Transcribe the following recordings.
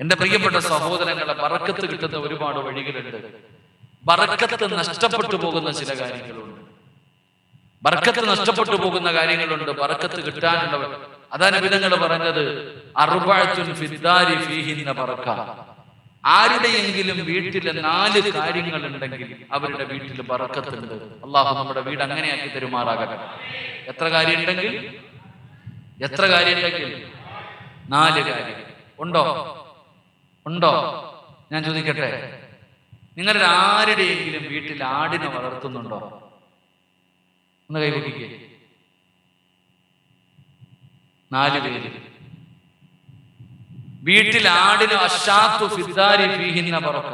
എന്റെ പ്രിയപ്പെട്ട സഹോദരങ്ങളെ, ബറക്കത്ത് കിട്ടുന്ന ഒരുപാട് വഴികളുണ്ട്. ബറക്കത്ത് നഷ്ടപ്പെട്ടു പോകുന്ന ചില കാര്യങ്ങളുണ്ട്. ബറക്കത്ത് നഷ്ടപ്പെട്ടു പോകുന്ന കാര്യങ്ങളുണ്ട്. ബറക്കത്ത് കിട്ടാനുള്ളവർ, അതാണ് നബിതങ്ങൾ പറഞ്ഞത്, അർബഅത്തുൻ ഫിദ്ദാരി ഫീഹിന്ന ബറക്ക. ആരുടെയെങ്കിലും വീട്ടിൽ 4 കാര്യങ്ങൾ ഉണ്ടെങ്കിൽ അവരുടെ വീട്ടിൽ ബറക്കത്തുണ്ട്. അള്ളാഹു നമ്മുടെ വീട് അങ്ങനെയാക്കി തരുമാറാകട്ടെ. എത്ര കാര്യം ഉണ്ടെങ്കിൽ 4 കാര്യം ഉണ്ടോ? ഞാൻ ചോദിക്കട്ടെ, നിങ്ങളുടെ ആരുടെയെങ്കിലും വീട്ടിൽ ആടിനെ വളർത്തുന്നുണ്ടോ? ഒന്ന് കൈപൊക്കിക്കേ. 4 പേര് വീട്ടിൽ ആടിന് അശാത്തു ഫിദ്ദാരി ഫീഹിന്ന ബറക്ക.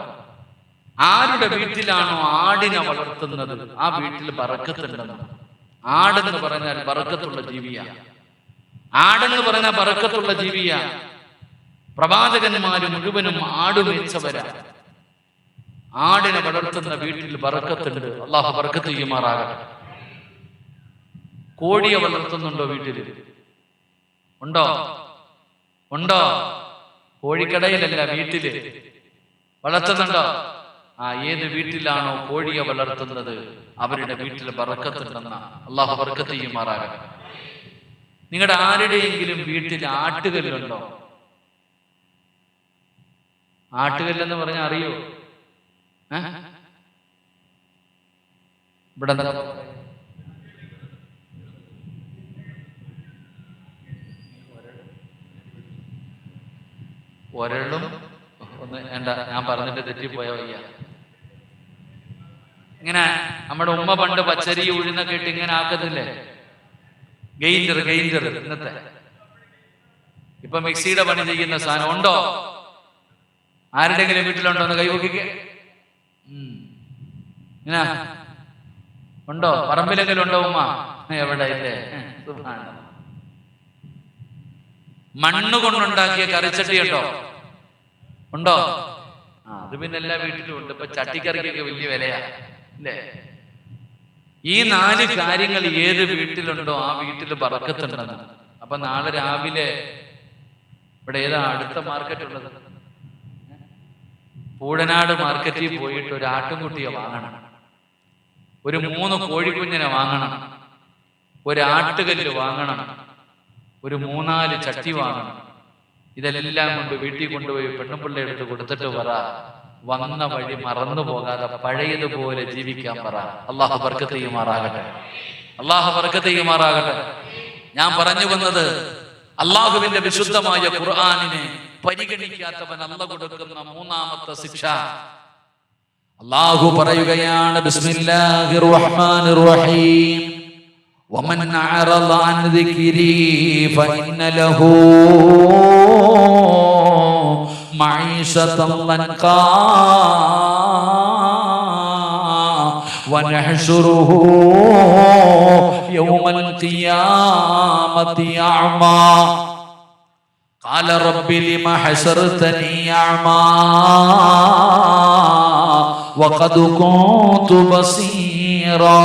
ആരുടെ വീട്ടിലാണോ ആടിനെ വളർത്തുന്നത് ആ വീട്ടിൽ ബറക്കത്തുണ്ടെന്ന്. ആടെന്ന് പറഞ്ഞാൽ ബറക്കത്തുള്ള ജീവിയാണ്. ആടെന്ന് പറഞ്ഞാൽ ബറക്കത്തുള്ള ജീവിയാണ്. പ്രവാചകന്മാര് മുഴുവനും ആടുമേച്ചവരാ. ആടിനെ വളർത്തുന്ന വീട്ടിൽ ബറക്കത്തുണ്ട്. അള്ളാഹു ബറക്കത്ത് ചെയ്യുമാറാകട്ടെ. കോഴിയെ വളർത്തുന്നുണ്ടോ വീട്ടിൽ? ഉണ്ടോ? കോഴിക്കടയിലല്ല, വീട്ടില് വളർത്തുന്നുണ്ടോ? ഏത് വീട്ടിലാണോ കോഴിയെ വളർത്തുന്നത് അവരുടെ വീട്ടിൽ ബറക്കത്തുണ്ടെന്ന അള്ളാഹു ബറക്കത്ത് ചെയ്യുമാറാകട്ടെ. നിങ്ങളുടെ ആരുടെയെങ്കിലും വീട്ടിൽ ആട്ടുകല്ലുണ്ടോ? ആട്ടുകല്ലെന്ന് പറഞ്ഞാൽ അറിയോ? ഇവിടെ ഒരളും ഒന്ന് വേണ്ട, ഞാൻ പറഞ്ഞിട്ട് തെറ്റിപ്പോയ വയ്യ. ഇങ്ങനെ നമ്മുടെ ഉമ്മ പണ്ട് പച്ചരി ഉഴുന്നൊക്കെ ഇട്ട് ഇങ്ങനെ ആക്കത്തില്ലേ, ഗെയിൻഡർ ഇന്നത്തെ. ഇപ്പൊ മിക്സിയുടെ പണി ചെയ്യുന്ന സാധനം ഉണ്ടോ? ആരുടെങ്കിലും വീട്ടിലുണ്ടോ? എന്ന് കൈവക്കിക്ക്. ഇങ്ങനെ ഉണ്ടോ? പറമ്പിലെങ്കിലും ഉണ്ടോ ഉമ്മ? എവിടെ ഇല്ലേ? മണ്ണ് കൊണ്ടുണ്ടാക്കിയ കറിച്ചട്ടി ഉണ്ടോ? അത് പിന്നെ എല്ലാ വീട്ടിലും ഉണ്ട്. ഇപ്പൊ ചട്ടിക്കറിക്കൊക്കെ വലിയ വിലയാ അല്ലേ? ഈ 4 കാര്യങ്ങൾ ഏത് വീട്ടിലുണ്ടോ ആ വീട്ടിൽ ബറക്കത്തുണ്ടെന്ന്. അപ്പൊ നാളെ രാവിലെ ഇവിടെ ഏതാ അടുത്ത മാർക്കറ്റ് ഉള്ളത്? പൂഴനാട് മാർക്കറ്റിൽ പോയിട്ട് ഒരു ആട്ടുംകുട്ടിയെ വാങ്ങണം, ഒരു 3 കോഴിക്കുഞ്ഞിനെ വാങ്ങണം, ഒരു ആട്ടുകല്ല് വാങ്ങണം, ഒരു 3-4 ചട്ടി വാങ്ങണം. ഇതെല്ലാം കൊണ്ട് വീട്ടിൽ കൊണ്ടുപോയി പെണ്ണുപിള്ള എടുത്ത് കൊടുത്തിട്ട് പറ, വന്ന വഴി മറന്നു പോകാതെ പഴയതുപോലെ ജീവിക്കാൻ പറ. അള്ളാഹു ബർക്കത്ത് ചെയ്യുമാറാകട്ടെ. ഞാൻ പറഞ്ഞു വന്നത്, അള്ളാഹുവിന്റെ വിശുദ്ധമായ ഖുർആനിനെ പരിഗണിക്കാത്തവൻ അല്ലാഹു കൊടുക്കുന്ന 3ാമത്തെ ശിക്ഷ. അള്ളാഹു പറയുകയാണ്, ബിസ്മില്ലാഹിർ റഹ്മാനിർ റഹീം, ومن أعرض عن ذكري فإن له معيشة ضنكا ونحشره يوم القيامة أعمى قال رب لم حشرتني أعمى وقد كنت بصيرا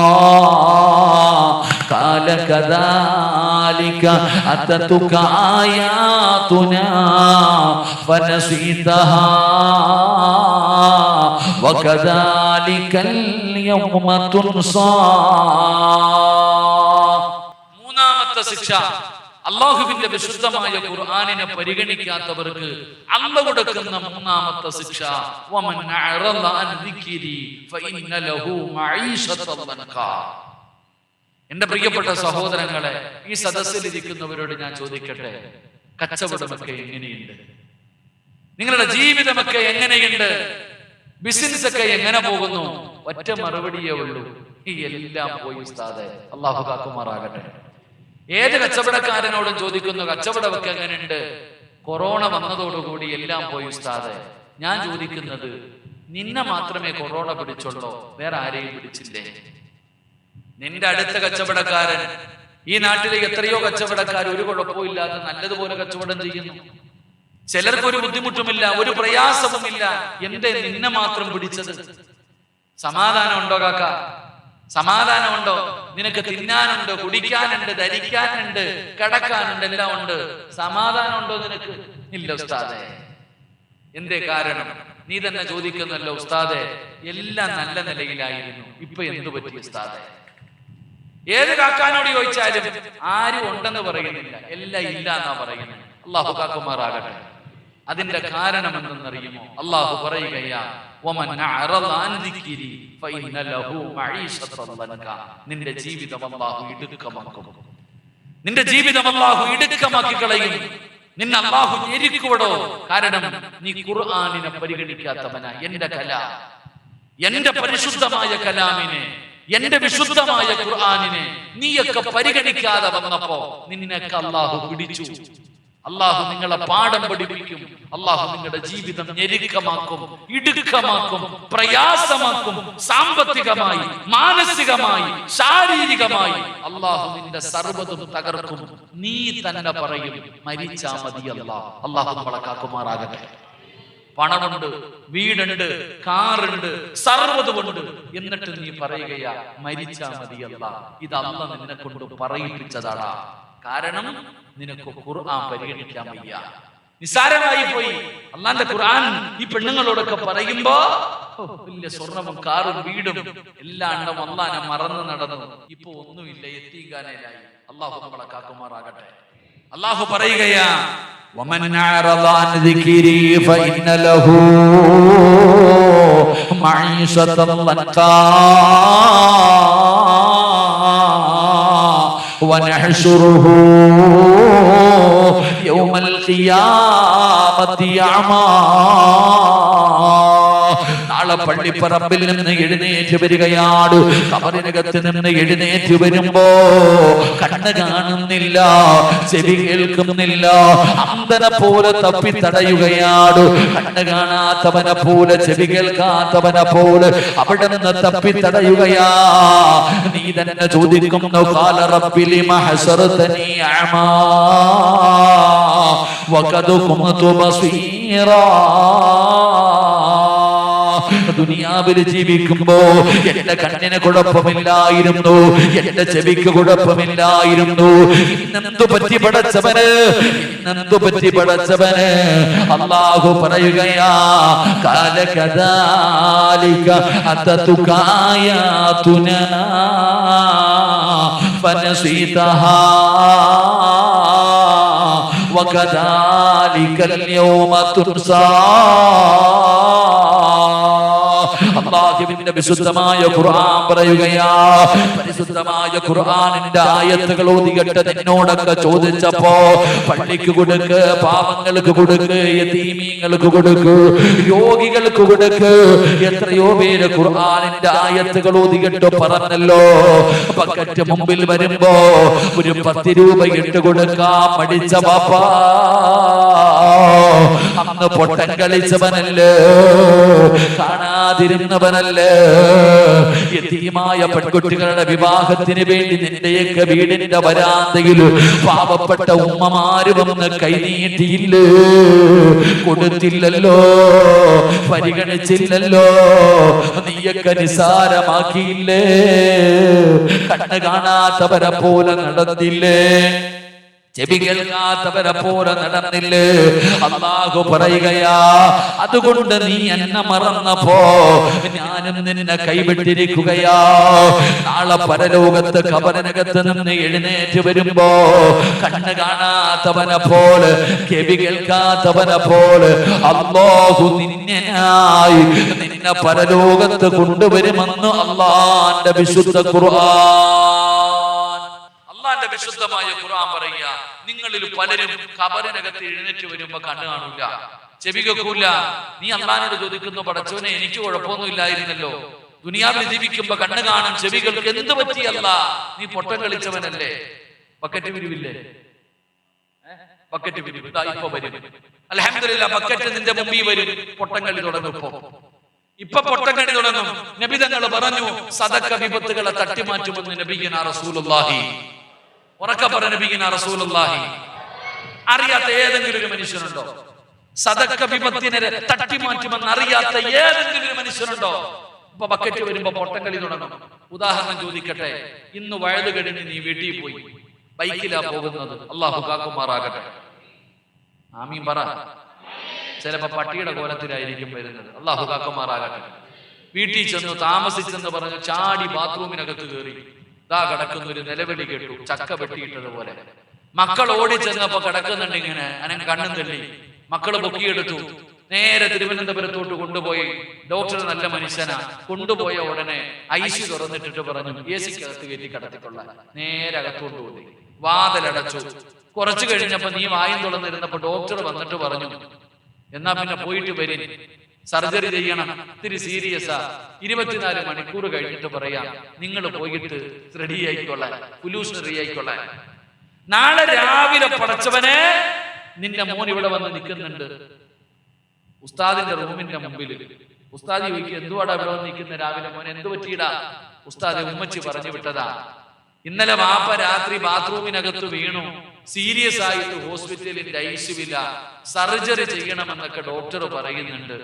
قال كذلك أتتك آياتنا فنسيتها وكذلك اليوم تنسى. 3ാമത്തെ ശിക്ഷ, അല്ലാഹുവിന്റെ വിശുദ്ധമായ ഖുർആനിനെ പരിഗണിക്കാത്തവർക്ക് അല്ലാഹു കൊടുക്കുന്ന 3ാമത്തെ ശിക്ഷ, വമൻ അഅറദ അൻ ദിക്രി ഫഇന്ന ലഹു മഈശതൻ ദൻകാ. എന്റെ പ്രിയപ്പെട്ട സഹോദരങ്ങളെ, ഈ സദസ്സിൽ ഇരിക്കുന്നവരോട് ഞാൻ ചോദിക്കട്ടെ, കച്ചവടമൊക്കെ എങ്ങനെയുണ്ട്? നിങ്ങളുടെ ജീവിതമൊക്കെ എങ്ങനെയുണ്ട്? ബിസിനസ് ഒക്കെ എങ്ങനെ പോകുന്നു? ഒറ്റ മറുപടിയേ ഉള്ളൂ, ഈ എല്ലാം പോയി ഉസ്താദേ. അല്ലാഹു കാക്കുമാറാകട്ടെ. ഏത് കച്ചവടക്കാരനോടും ചോദിക്കുന്നു, കച്ചവടമൊക്കെ എങ്ങനെയുണ്ട്? കൊറോണ വന്നതോടുകൂടി എല്ലാം പോയി ഉസ്താദേ. ഞാൻ ചോദിക്കുന്നത്, നിന്നെ മാത്രമേ കൊറോണ പിടിച്ചുള്ളോ? വേറെ ആരെയും പിടിച്ചില്ലേ? നിന്റെ അടുത്ത കച്ചവടക്കാരൻ, ഈ നാട്ടിലെ എത്രയോ കച്ചവടക്കാർ ഒരു കുഴപ്പമില്ലാതെ നല്ലതുപോലെ കച്ചവടം ചെയ്യുന്നു. ചിലർക്കൊരു ബുദ്ധിമുട്ടുമില്ല, ഒരു പ്രയാസവുമില്ല. എന്തേ നിന്നെ മാത്രം പിടിച്ചത്? സമാധാനം ഉണ്ടോ കാക്ക? സമാധാനമുണ്ടോ? നിനക്ക് തിന്നാനുണ്ട്, കുടിക്കാനുണ്ട്, ധരിക്കാനുണ്ട്, കിടക്കാനുണ്ട്, എല്ലാം ഉണ്ട്. സമാധാനം ഉണ്ടോ നിനക്ക്? ഇല്ല ഉസ്താദേ. എന്തേ കാരണം? നീ തന്നെ ചോദിക്കുന്നല്ലോ ഉസ്താദെ, എല്ലാം നല്ല നിലയിലായിരുന്നു, ഇപ്പൊ എന്തു പറ്റി ഉസ്താദെ? ഏത് കാക്കാനോട് ചോദിച്ചാലും ആരും ഉണ്ടെന്ന് പറയുന്നില്ല, എല്ലാം ഇല്ല എന്നാ പറയുന്നത്. അള്ളാഹു കാക്കുമാറാകട്ടെ. അതിന്റെ കാരണം എന്തെന്നറിയുമോ? അള്ളാഹു പറയുകയാ, നിന്റെ ജീവിതം അള്ളാഹു ഇടുക്കമാക്കും. നിന്റെ ജീവിതം അള്ളാഹു ഇടുക്കമാക്കി കളയും. നിന്നെ അള്ളാഹു ഞെരുക്കുവടോ. കാരണം നീ ഖുർആനിനെ പരിഗണിക്കാത്തവനാ. എന്റെ കലാം, എന്റെ പരിശുദ്ധമായ കലാമിനെ, എന്റെ വിശുദ്ധമായ ഖുർആനിനെ നീയൊക്കെ പരിഗണിക്കാതെ വന്നപ്പോ നിന്നെയൊക്കെ അള്ളാഹു പിടിച്ചു. അള്ളാഹു നിങ്ങളെ പാഠം പഠിപ്പിക്കും. അള്ളാഹു നിങ്ങളുടെ ജീവിതം ഞെരുക്കമാക്കും, ഇടുക്കമാക്കും, പ്രയാസമാക്കും. സാമ്പത്തികമായി, മാനസികമായി, ശാരീരികമായി അള്ളാഹു നിന്റെ സർവ്വതും തകർക്കും. നീ തന്നെ പറയും മരിച്ചാ മതി അല്ലാഹ്. അള്ളാഹു നമ്മളെ കാക്കുമാറാകട്ടെ. പണമുണ്ട്, വീടുണ്ട്, കാറുണ്ട്, സർവ്വതുമുണ്ട്, എന്നിട്ട് നീ പറയുകയാ മരിച്ചാ മതി അല്ലാഹ്. ഇത് അല്ലാഹ് നിന്നെ കൊണ്ട് പറയിപ്പിച്ചതാടാ. കാരണം നിനക്ക് ഖുർആൻ പരിഗണിക്കാൻ വയ്യ, നിസ്സാരമായി പോയി. അള്ളാന്റെ ഖുർആൻ ഈ പെണ്ണുങ്ങളോടൊക്കെ പറയുമ്പോ വലിയ സ്വർണവും കാറും വീടും എല്ലാം ഉണ്ട്, അള്ളാനെ മറന്നു നടന്നു. ഇപ്പൊ ഒന്നുമില്ല, എത്തിക്കാനായി. അള്ളാഹു നമ്മളെ കാക്കുമാറാകട്ടെ. അള്ളാഹു പറയുകയാ, ومن أعرض عن ذكري فإن له معيشة ضنكا ونحشره يوم القيامة أعمى. നാളെ പള്ളിപ്പറമ്പിൽ നിന്ന് എഴുന്നേറ്റ് വരികയാണ്. ഖബറിനകത്ത് നിന്ന് എഴുന്നേറ്റ് വരുമ്പോ കണ്ണ് കാണുന്നില്ല, ചെവി കേൾക്കുന്നില്ല, അന്ധനെ പോലെ തപ്പി തടയുകയാണ്. കണ്ണ് കാണാത്തവനെ പോലെ, ചെവി കേൾക്കാത്തവനെ പോലെ അവിടെ നിന്ന് തപ്പി തടയുകയാ. നീ തന്നെ ചോദിക്കുന്നു, ഖാല റബ്ബി ലിമ ഹസറതനി അഅമാ വഖദ് കുന്തു ബസീറാ. ദുനിയാവിൽ ജീവിക്കുമ്പോ എന്റെ കണ്ണിന് കുഴപ്പമില്ലായിരുന്നു, എന്റെ ചെവിക്ക് കുഴപ്പമില്ലായിരുന്നു. ഇന്നെന്തു പറ്റി പടച്ചവന്, ഇന്നെന്തു പറ്റി പടച്ചവന്? അല്ലാഹു പറയുകയാ, കാല കദാലിക അതതുക ആയാതുനാ ഫനസീതഹാ വകദാലികൽ യൗമ തുൻസാ. അല്ലാഹുവിന്റെ വിശുദ്ധമായ ഖുർആൻ പറയുകയാ, പരിശുദ്ധമായ ഖുർആനിന്റെ ആയത്തുകൾ ഓതിയിട്ട് നിന്നോടൊക്കെ ചോദിച്ചപ്പോ പള്ളിക്ക് കൊടുക്ക്, പാവങ്ങൾക്ക് കൊടുക്ക്, യതീമീങ്ങൾക്ക് കൊടുക്ക്, രോഗികൾക്ക് കൊടുക്ക്. എത്രയോ പേര് ഖുർആനിന്റെ ആയത്തുകൾ ഓതിയിട്ട് പറഞ്ഞല്ലോ, ബക്കറ്റ് മുമ്പിൽ വരുമ്പോ ഒരു 10 രൂപ ഇട്ട് കൊടുക്കാൻ മടിച്ച ബാപ്പാ അന്ന് പൊട്ടൻ കളിച്ചവനല്ലേ, കാണാതിരുന്നവനല്ലേ. യതീമായ പെൺകുട്ടികളുടെ വിവാഹത്തിന് വേണ്ടി നിന്റെയൊക്കെ വീടിന്റെ വരാന്തയിൽ പാവപ്പെട്ട ഉമ്മമാര് വന്ന് കൈനീട്ടിയില്ലേ, കൊടുത്തില്ലല്ലോ, പരിഗണിച്ചില്ലല്ലോ, നീയൊക്കെ നിസാരമാക്കിയില്ലേ, കണ്ണ് കാണാത്തവരെ പോലെ നടന്നില്ലേ, ചെവി കേൾക്കാത്തവരെ പോലെ നടന്നില്ലേ. അല്ലാഹു പറയുകയാ, അതുകൊണ്ട് നീ എന്നെ മറന്നപ്പോ ഞാനും നിന്നെ കൈവിട്ടിരിക്കുകയാ. നാളെ പരലോകത്ത് ഖബറിനകത്ത് നിന്ന് എഴുന്നേറ്റ് വരുമ്പോ കണ്ണ് കാണാത്തവനെ പോലെ, ചെവി കേൾക്കാത്തവനെ പോലെ അല്ലാഹു നിന്നെ പരലോകത്ത് കൊണ്ടുവരുമെന്ന് അല്ലാഹുവിന്റെ വിശുദ്ധ ഖുർആൻ. അല്ലാഹുവിന്റെ വിശുദ്ധമായ ഖുർആൻ പറയുക, നിങ്ങളിൽ പലരും ഖബറിനകത്ത് എഴുന്നേറ്റ് വരുമ്പോ കണ്ണ് കാണൂല, ചെവി കേൾക്കൂല. നീ അല്ലാഹുവിനോട് ചോദിക്കുന്നു, പടച്ചവനെ എനിക്ക് കുഴപ്പമൊന്നും ഇല്ലായിരുന്നല്ലോ, ദുനിയാവിൽ ജീവിക്കുമ്പോ കണ്ണ് കാണും, ചെവി കേൾക്കും, എന്ത് പറ്റിയല്ല? നീ പൊട്ടം കളിച്ചവനല്ലേ? ബക്കറ്റ് പിരിവില്ലേ? ബക്കറ്റ് പിരിവ് ഇപ്പൊ വരും. അൽഹംദുലില്ലാഹ്, ബക്കറ്റ് നിന്റെ മുമ്പിൽ വരും. പൊട്ടം കളി തുടങ്ങും. ഇപ്പൊ പൊട്ടക്കണി തുടങ്ങും. നബി തങ്ങൾ പറഞ്ഞു, സദക്ക വിപത്തുകളെ തട്ടിമാറ്റുമെന്ന് നബിയിന റസൂലുള്ളാഹി. ഉറക്കെ പറ, നബിയിന റസൂലുള്ളാഹി. അറിയാത്ത ഏതെങ്കിലും ഒരു മനുഷ്യനുണ്ടോ? സദക്ക വിപത്തിനെ തട്ടിമാറ്റുമെന്ന് അറിയാത്ത ഏതെങ്കിലും ഒരു മനുഷ്യനുണ്ടോ? ഇപ്പൊ ബക്കറ്റ് വരുമ്പോ പൊട്ടക്കളി തുടങ്ങും. ഉദാഹരണം ചോദിക്കട്ടെ, ഇന്ന് വഴുത് കഴിഞ്ഞ് നീ വീട്ടിൽ പോയി, ബൈക്കിലാ പോകുന്നത്, അല്ലാഹു കാക്കുമാറാകട്ടെ, ആമീൻ പറ. ചിലപ്പോ പട്ടിയുടെ കോലത്തിലായിരിക്കും വരുന്നത്. അള്ളാഹു കാക്കുമാറാകട്ടെ. വീട്ടിൽ ചെന്നു താമസിച്ചെന്ന് പറഞ്ഞു ചാടി ബാത്റൂമിനകത്ത് കയറി. ഇതാ കിടക്കുന്നൊരു നിലവിളി കേട്ടു, ചക്ക വെട്ടിയിട്ടതുപോലെ. മക്കൾ ഓടി ചെന്നപ്പോ കിടക്കുന്നുണ്ട് ഇങ്ങനെ, അനങ്ങ് കണ്ണും തള്ളി. മക്കള് പൊക്കിയെടുത്തു, നേരെ തിരുവനന്തപുരത്തോട്ട് കൊണ്ടുപോയി. ഡോക്ടർ നല്ല മനുഷ്യനാ. കൊണ്ടുപോയ ഉടനെ ഐസി തുറന്നിട്ടിട്ട് പറഞ്ഞു AC-ക്കകത്ത് കയറ്റി കിടത്തിക്കൊള്ളാൻ. നേരെ അകത്തോട്ട് വാതിലടച്ചു. കുറച്ചു കഴിഞ്ഞപ്പോ നീ വായും തുറന്നിരുന്നപ്പോ ഡോക്ടർ വന്നിട്ട് പറഞ്ഞു, എന്നാ പിന്നെ പോയിട്ട് വരി, സർജറി ചെയ്യണം, ഇത്തിരി സീരിയസാ, 24 മണിക്കൂർ കഴിഞ്ഞിട്ട് പറയാം, നിങ്ങൾ പോയിട്ട് റെഡി ആയിക്കൊള്ളാൻ, പൊല്യൂഷണറി ആയിക്കൊള്ളാൻ. നാളെ രാവിലെ പടച്ചവനെ നിന്റെ മോൻ ഇവിടെ വന്ന് നിൽക്കുന്നുണ്ട് ഉസ്താദിന്റെ റൂമിന്റെ മുമ്പിൽ. ഉസ്താദ് ചോദിക്കും, എന്തുവാടാ ഇവിടെ വന്ന് നിൽക്കുന്ന രാവിലെ മോനെ, എന്ത് പറ്റിയിടാ? ഉസ്താദ് ഉമ്മച്ചി പറഞ്ഞു വിട്ടതാ, ഇന്നലെ വാപ്പ രാത്രി ബാത്റൂമിനകത്ത് വീണു, സീരിയസ് ആയിട്ട് ഹോസ്പിറ്റലിന്റെ ഐസിയുവില്ല, സർജറി ചെയ്യണമെന്നൊക്കെ ഡോക്ടർ പറയുന്നുണ്ട്.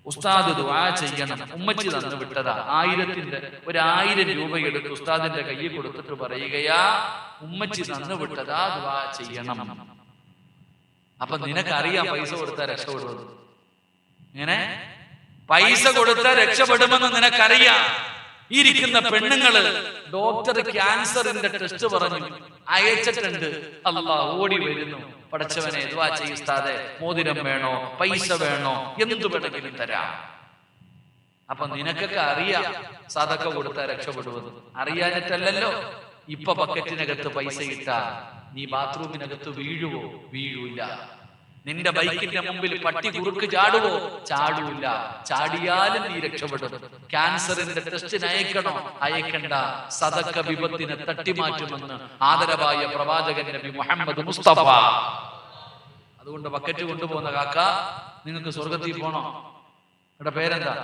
ഉസ്താദ് ദുആ ചെയ്യണം. ഉമ്മച്ചി തന്നു വിട്ടതാ. 1000 രൂപ എടുത്ത് ഉസ്താദിന്റെ കയ്യിൽ കൊടുത്തിട്ട് പറയുകയാ, ഉമ്മച്ചി തന്നു വിട്ടതാ, ദുആ ചെയ്യണം. അപ്പൊ നിനക്കറിയാം പൈസ കൊടുത്താൽ രക്ഷപ്പെടുമെന്ന്. ഇങ്ങനെ പൈസ കൊടുത്താൽ രക്ഷപ്പെടുമെന്ന് നിനക്കറിയാം. ഈ ഇരിക്കുന്ന പെണ്ണുങ്ങള് ഡോക്ടർ ക്യാൻസറിന്റെ ടെസ്റ്റ് പറഞ്ഞു അയച്ചിട്ടുണ്ട്. അല്ലാഹ് ഓടി വരുന്നു, പടച്ചവനെ ദുആ ചെയ്യുസ്താദെ, മോതിരം വേണോ, പൈസ വേണോ, എന്തു വേണമെങ്കിലും തരാം. അപ്പൊ നിനക്കൊക്കെ അറിയാം സദക്ക കൊടുത്താൽ രക്ഷപ്പെടുമെന്ന്. അറിയാനിട്ടല്ലല്ലോ. ഇപ്പൊ ബക്കറ്റിനകത്ത് പൈസ ഇട്ടാ നീ ബാത്റൂമിനകത്ത് വീഴുവോ? വീഴൂല. നിന്റെ ബൈക്കിന്റെ മുമ്പിൽ പട്ടി കുറുക്ക് ചാടുവോ? ചാടൂല. ചാടിയാലും നീ രക്ഷപ്പെടും. ക്യാൻസറിന്റെ ടെസ്റ്റിന് അയക്കണോ? അയക്കണ്ട. സദക്ക വിപത്തിനെ തട്ടിമാറ്റുമെന്ന് ആദരവായ പ്രവാചകൻ നബി മുഹമ്മദ് മുസ്തഫ. അതുകൊണ്ട് ബക്കറ്റ് കൊണ്ടുപോകുന്ന കാക്ക, നിങ്ങൾക്ക് സ്വർഗത്തിൽ പോണോ? ഇവിടെ പേരെന്താ?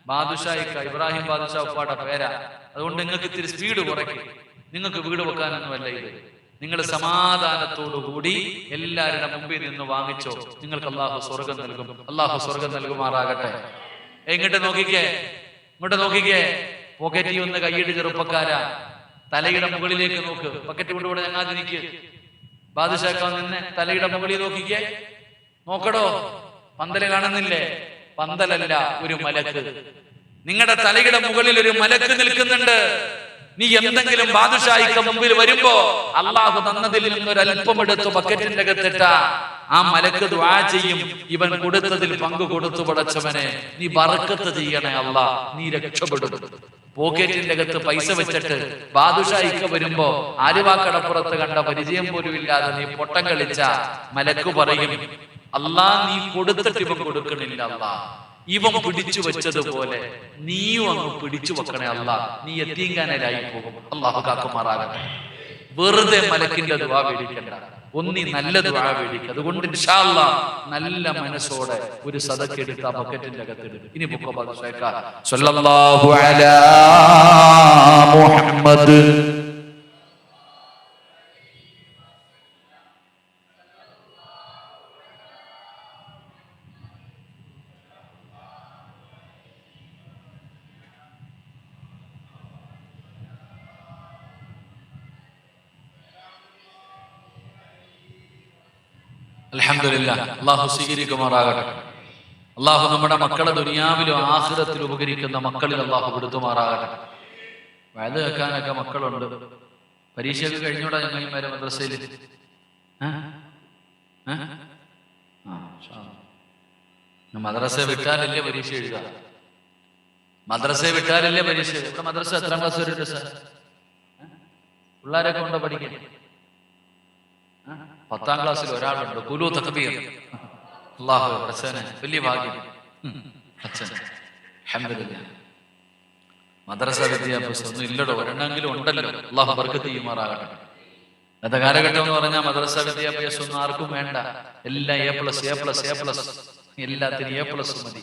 ബാദുഷായിക്ക, ഇബ്രാഹിം ബാദുഷാ ഉപ്പാടെ പേരാ. അതുകൊണ്ട് നിങ്ങൾക്ക് ഇത്തിരി സ്പീഡ് കുറയ്ക്കും. നിങ്ങൾക്ക് വീട് വെക്കാനൊന്നുമല്ല ഇത്. നിങ്ങൾ സമാധാനത്തോടുകൂടി എല്ലാവരുടെ മുമ്പിൽ നിന്ന് വാങ്ങിച്ചോ. നിങ്ങൾക്ക് അള്ളാഹു സ്വർഗം നൽകും. അള്ളാഹു സ്വർഗം നൽകുമാറാകട്ടെ. ഇങ്ങോട്ട് നോക്കിക്കേ, ഇങ്ങോട്ട് നോക്കിക്കേ. പോക്കറ്റി ഒന്ന് കൈയിട്ട് ചെറുപ്പക്കാരാ, തലയുടെ മുകളിലേക്ക് നോക്ക്. പക്കറ്റ് കൊണ്ടുകൂടെ ഞങ്ങാതിരിക്ക്. ബാദുഷാക്ക നിന്ന് തലയുടെ മുകളിൽ നോക്കിക്കേ. നോക്കടോ, പന്തല് കാണുന്നില്ലേ? പന്തലല്ല, ഒരു മലക്ക്. നിങ്ങളുടെ തലയുടെ മുകളിൽ ഒരു മലക്ക് നിൽക്കുന്നുണ്ട്. നീ എന്തെങ്കിലും ബാദുഷായിക്ക് മുമ്പിൽ വരുമ്പോ അള്ളാഹു തന്നതിൽ നിന്നൊരൽപ്പം എടുത്ത് ബക്കറ്റിന്റെ അകത്തിട്ട ആ മലക്ക് ദുആ ചെയ്യും, ഇവൻ കൊടുത്തതിൽ പങ്കു കൊടുത്തു പടച്ചവനെ, നീ ബറക്കത്ത് ചെയ്യണേ അല്ലാ, നീ രക്ഷപ്പെടും. പോക്കറ്റിന്റെ അകത്ത് പൈസ വെച്ചിട്ട് ബാദുഷായിക്ക് വരുമ്പോ ആലുവാക്കടപ്പുറത്ത് കണ്ട പരിചയം പോലും ഇല്ലാതെ നീ പൊട്ടം കളിച്ച മലക്ക് പറയും, അല്ലാ നീ കൊടുത്തിട്ട് ഇവൻ കൊടുക്കണില്ല, അല്ലാ ഇവൻ പിടിച്ചു വെച്ചതുപോലെ നീയും അങ്ങ് പിടിച്ചു വെക്കണേ അല്ലാ, നീ യതീംഖാനയിലായി പോകും. അല്ലാഹു കാക്കുമാറാകട്ടെ. വെറുതെ മലക്കിന്റെ ദുആ വേടിക്കണ്ട, ഒന്നി നല്ല ദുആ വേടിക്കുക. അതുകൊണ്ട് ഇൻഷാ അല്ലാഹ് നല്ല മനസ്സോടെ ഒരു സദഖ എടുത്ത് ആ ബക്കറ്റിന്റെ അകത്തിടും. ഇനി ബുക്കോ ബാദുഷായിക്ക സ്വല്ലല്ലാഹു അലാ മുഹമ്മദ്. അൽഹംദുലില്ലാഹ്. അല്ലാഹു സ്വീകരിക്കുമാറാകട്ടെ. അല്ലാഹു നമ്മുടെ മക്കളെ ദുനിയാവിലും ആഖിറത്തിലും ഉപകരിക്കുന്ന മക്കളിൽ അല്ലാഹു പെടുത്തുമാറാകട്ടെ. വയത് കേൾക്കാനൊക്കെ മക്കളുണ്ട്. പരീക്ഷയൊക്കെ കഴിഞ്ഞൂടാ ഞങ്ങൾ മദ്രസയിൽ? മദ്രസ വിട്ടാലല്ലേ പരീക്ഷ എഴുതാ? മദ്രസ വിട്ടാലല്ലേ പരീക്ഷ. ഇവിടെ മദ്രസ എത്രാം ക്ലാസ് വരെ സാർ? പിള്ളേരൊക്കെ ഉണ്ടോ പഠിക്കാൻ? 10ാം ക്ലാസ്സിൽ ഒരാളുണ്ട്. കുലു തക്ബീർ. അല്ലാഹു അച്ഛനെ വലിയ ഭാഗ്യം. അച്ഛൻ അൽഹംദുലില്ലാഹ്. മദ്രസ വിദ്യാഭ്യാസം ഒന്നും ഇല്ലടോ, ഒരെണ്ണെങ്കിലും ഉണ്ടല്ലോ. അല്ലാഹു ബർക്കത്ത് ചെയ്യുമാറാകട്ടെ. ഇന്നത്തെ കാലഘട്ടം എന്ന് പറഞ്ഞാൽ മദ്രസ വിദ്യാഭ്യാസം ഒന്നും ആർക്കും വേണ്ട. എല്ലാം A+, എല്ലാത്തിനും A+ മതി.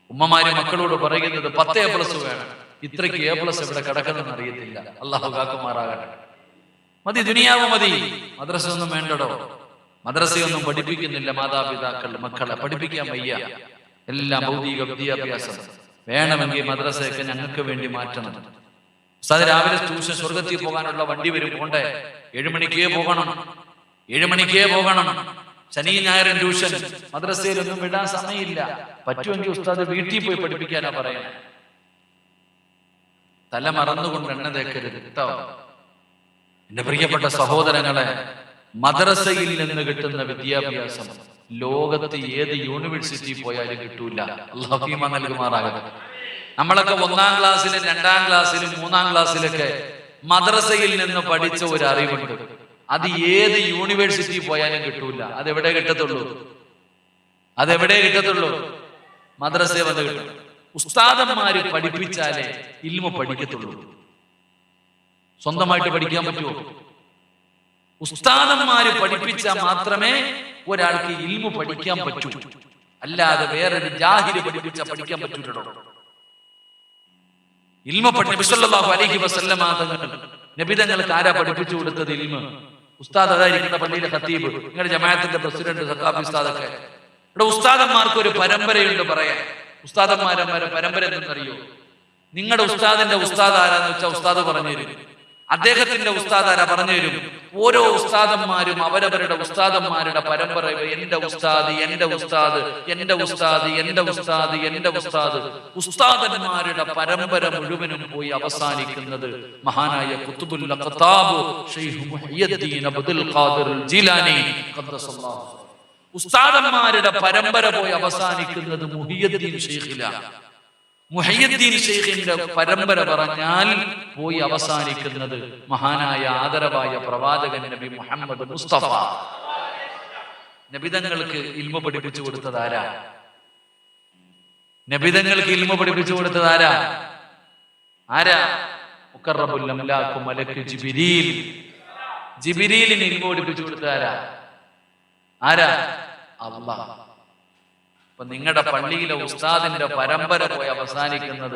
ഉമ്മമാര് മക്കളോട് പറയുന്നത് 10 A+ വേണം. ഇത്രയ്ക്ക് A+ ഇവിടെ കിടക്കുന്നെന്ന് അറിയത്തില്ല. അല്ലാഹു കാക്കുമാറാകട്ടെ. മതി, ദുനിയാവ് മതി, മദ്രസ ഒന്നും വേണ്ടടോ. മദ്രസയൊന്നും പഠിപ്പിക്കുന്നില്ല മാതാപിതാക്കൾ മക്കളെ. പഠിപ്പിക്കാൻ വയ്യ. എല്ലാം ഭൗതിക വിദ്യാഭ്യാസം. വേണമെങ്കിൽ മദ്രസയൊക്കെ ഞങ്ങൾക്ക് വേണ്ടി മാറ്റണം. ഉസ്താദ് രാവിലെ ട്യൂഷൻ സ്വർഗത്തിൽ പോകാനുള്ള വണ്ടി വരും, പോണ്ടേ? 7 മണിക്കേ പോകണം. ശനി ഞായറും ട്യൂഷൻ, മദ്രസയിലൊന്നും വിടാൻ സമയമില്ല. പറ്റുമെങ്കിൽ ഉസ്താദ് വീട്ടിൽ പോയി പഠിപ്പിക്കാനാ പറയാൻ. തല മറന്നുകൊണ്ട് എണ്ണ തേക്കരുത് കേട്ടോ. എന്റെ പ്രിയപ്പെട്ട സഹോദരങ്ങളെ, മദ്രസയിൽ നിന്ന് കിട്ടുന്ന വിദ്യാഭ്യാസം ലോകത്ത് ഏത് യൂണിവേഴ്സിറ്റി പോയാലും കിട്ടൂല. അല്ലാഹു ഈമാൻ നൽകുമാറാകട്ടെ. നമ്മളൊക്കെ 1-ാം ക്ലാസ്സിലും 2-ാം ക്ലാസ്സിലും 3-ാം ക്ലാസ്സിലൊക്കെ മദ്രസയിൽ നിന്ന് പഠിച്ച ഒരു അറിവുണ്ട്. അത് ഏത് യൂണിവേഴ്സിറ്റി പോയാലും കിട്ടൂല. അതെവിടെ കിട്ടത്തുള്ളൂ? മദ്രസയെ വന്ന് കിട്ടും. ഉസ്താദന്മാര് പഠിപ്പിച്ചാലേ ഇൽമു പഠിക്കത്തുള്ളൂ. സ്വന്തമായിട്ട് പഠിക്കാൻ പറ്റുമോ? ഉസ്താദന്മാര് പഠിപ്പിച്ചാൽ മാത്രമേ ഒരാൾക്ക് ഇൽമു പഠിക്കാൻ പറ്റൂ. അല്ലാതെ വേറൊരു ജാഹില് പഠിപ്പിച്ചാൽ പഠിക്കാൻ പറ്റൂലോ. ഇൽമു നബി സല്ലല്ലാഹു അലൈഹി വസല്ലമ നബി തങ്ങൾക്ക് ആരാ പഠിപ്പിച്ചു കൊടുത്തത് ഇൽമു? ഉസ്താദ് അതായിരിക്കുന്ന പള്ളിയിലെ ഖത്തീബ്, നിങ്ങളുടെ ജമാഅത്തിന്റെ പ്രസിഡന്റ്, സഖാഫി ഉസ്താദൊക്കെ. ഇവിടെ ഉസ്താദന്മാർക്ക് ഒരു പരമ്പരയുണ്ട് പറയാൻ. ഉസ്താദന്മാരെ പരമ്പര എന്തെന്നറിയോ? നിങ്ങളുടെ ഉസ്താദിന്റെ ഉസ്താദ് ആരാന്ന് വെച്ചാൽ ഉസ്താദ് പറഞ്ഞു തരും. അദ്ദേഹത്തിന്റെ ഉസ്താദ് ആരാ പറഞ്ഞു തരും. ഓരോ ഉസ്താദന്മാരും അവരവരുടെ ഉസ്താദന്മാരുടെ പരമ്പര, എന്റെ ഉസ്താദ്, എന്റെ ഉസ്താദ്, എന്റെ ഉസ്താദ്, എന്റെ ഉസ്താദ്, എന്റെ ഉസ്താദ്. ഉസ്താദന്മാരുടെ പരമ്പര മുഴുവനും പോയി അവസാനിക്കുന്നത് മഹാനായ ഖുത്ബുൽ അഖ്താബ് ശൈഖ് മുഹയ്യിദ്ദീൻ അബ്ദുൽ ഖാദിർ ജീലാനി ഖദ്ദസല്ലാഹു. ഉസ്താദന്മാരുടെ പരമ്പര പോയി അവസാനിക്കുന്നത് മുഹയ്യിദ്ദീൻ ശൈഖിലാണ്. മുഹയ്യിദ്ദീൻ ശൈഖിന്റെ പരമ്പര പറഞ്ഞാൽ പോയി അവസാനിക്കുന്നത് മഹാനായ ആദരവായ പ്രവാചകൻ നബി മുഹമ്മദ് മുസ്തഫ. നബിതങ്ങൾക്ക് ഇൽമു പഠിപ്പിച്ചു കൊടുത്തതാരാ? നബിതങ്ങൾക്ക് ഇൽമു പഠിപ്പിച്ചു കൊടുത്തതാരാ? ആരാ? മുഖറബുൽ അംലാഖ് മലക്ക് ജിബ്രീൽ. ജിബ്രീലിന് ഇൽമു പഠിപ്പിച്ചു കൊടുത്തതാരാ? ആരാ? അല്ലാഹ്. അപ്പൊ നിങ്ങളുടെ പള്ളിയിലെ ഉസ്താദിന്റെ പരമ്പര പോയി അവസാനിക്കുന്നത്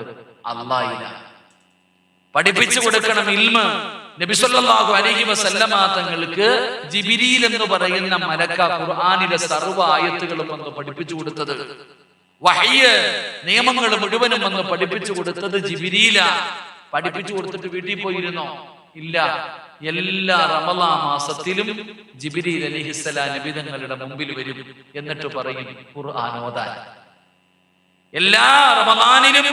അല്ലാഹിലാണ്. പഠിപ്പിച്ചു കൊടുക്കണം ഇൽമ്. നബി സല്ലല്ലാഹു അലൈഹി വസല്ലമ തങ്ങൾക്ക് ജിബ്രീൽ എന്ന് പറയുന്ന മലക്ക ഖുർആനിലെ സർവ്വ ആയത്തുകളും വന്ന് പഠിപ്പിച്ചു കൊടുത്തത്, വഹയ്യ് നിയമങ്ങൾ മുഴുവനും വന്ന് പഠിപ്പിച്ചു കൊടുത്തത് ജിബ്രീലാ. പഠിപ്പിച്ചു കൊടുത്തിട്ട് വീട്ടിൽ പോയിരുന്നോ? ഇല്ല. എല്ലാ റമളാൻ മാസത്തിലും ജിബ്രീൽ അലൈഹിസ്സലാം നബി തങ്ങളുടെ മുമ്പിൽ വരും. എന്നിട്ട് പറയും ഖുർആൻ ഓതാൻ. എല്ലാ റമളാനിലും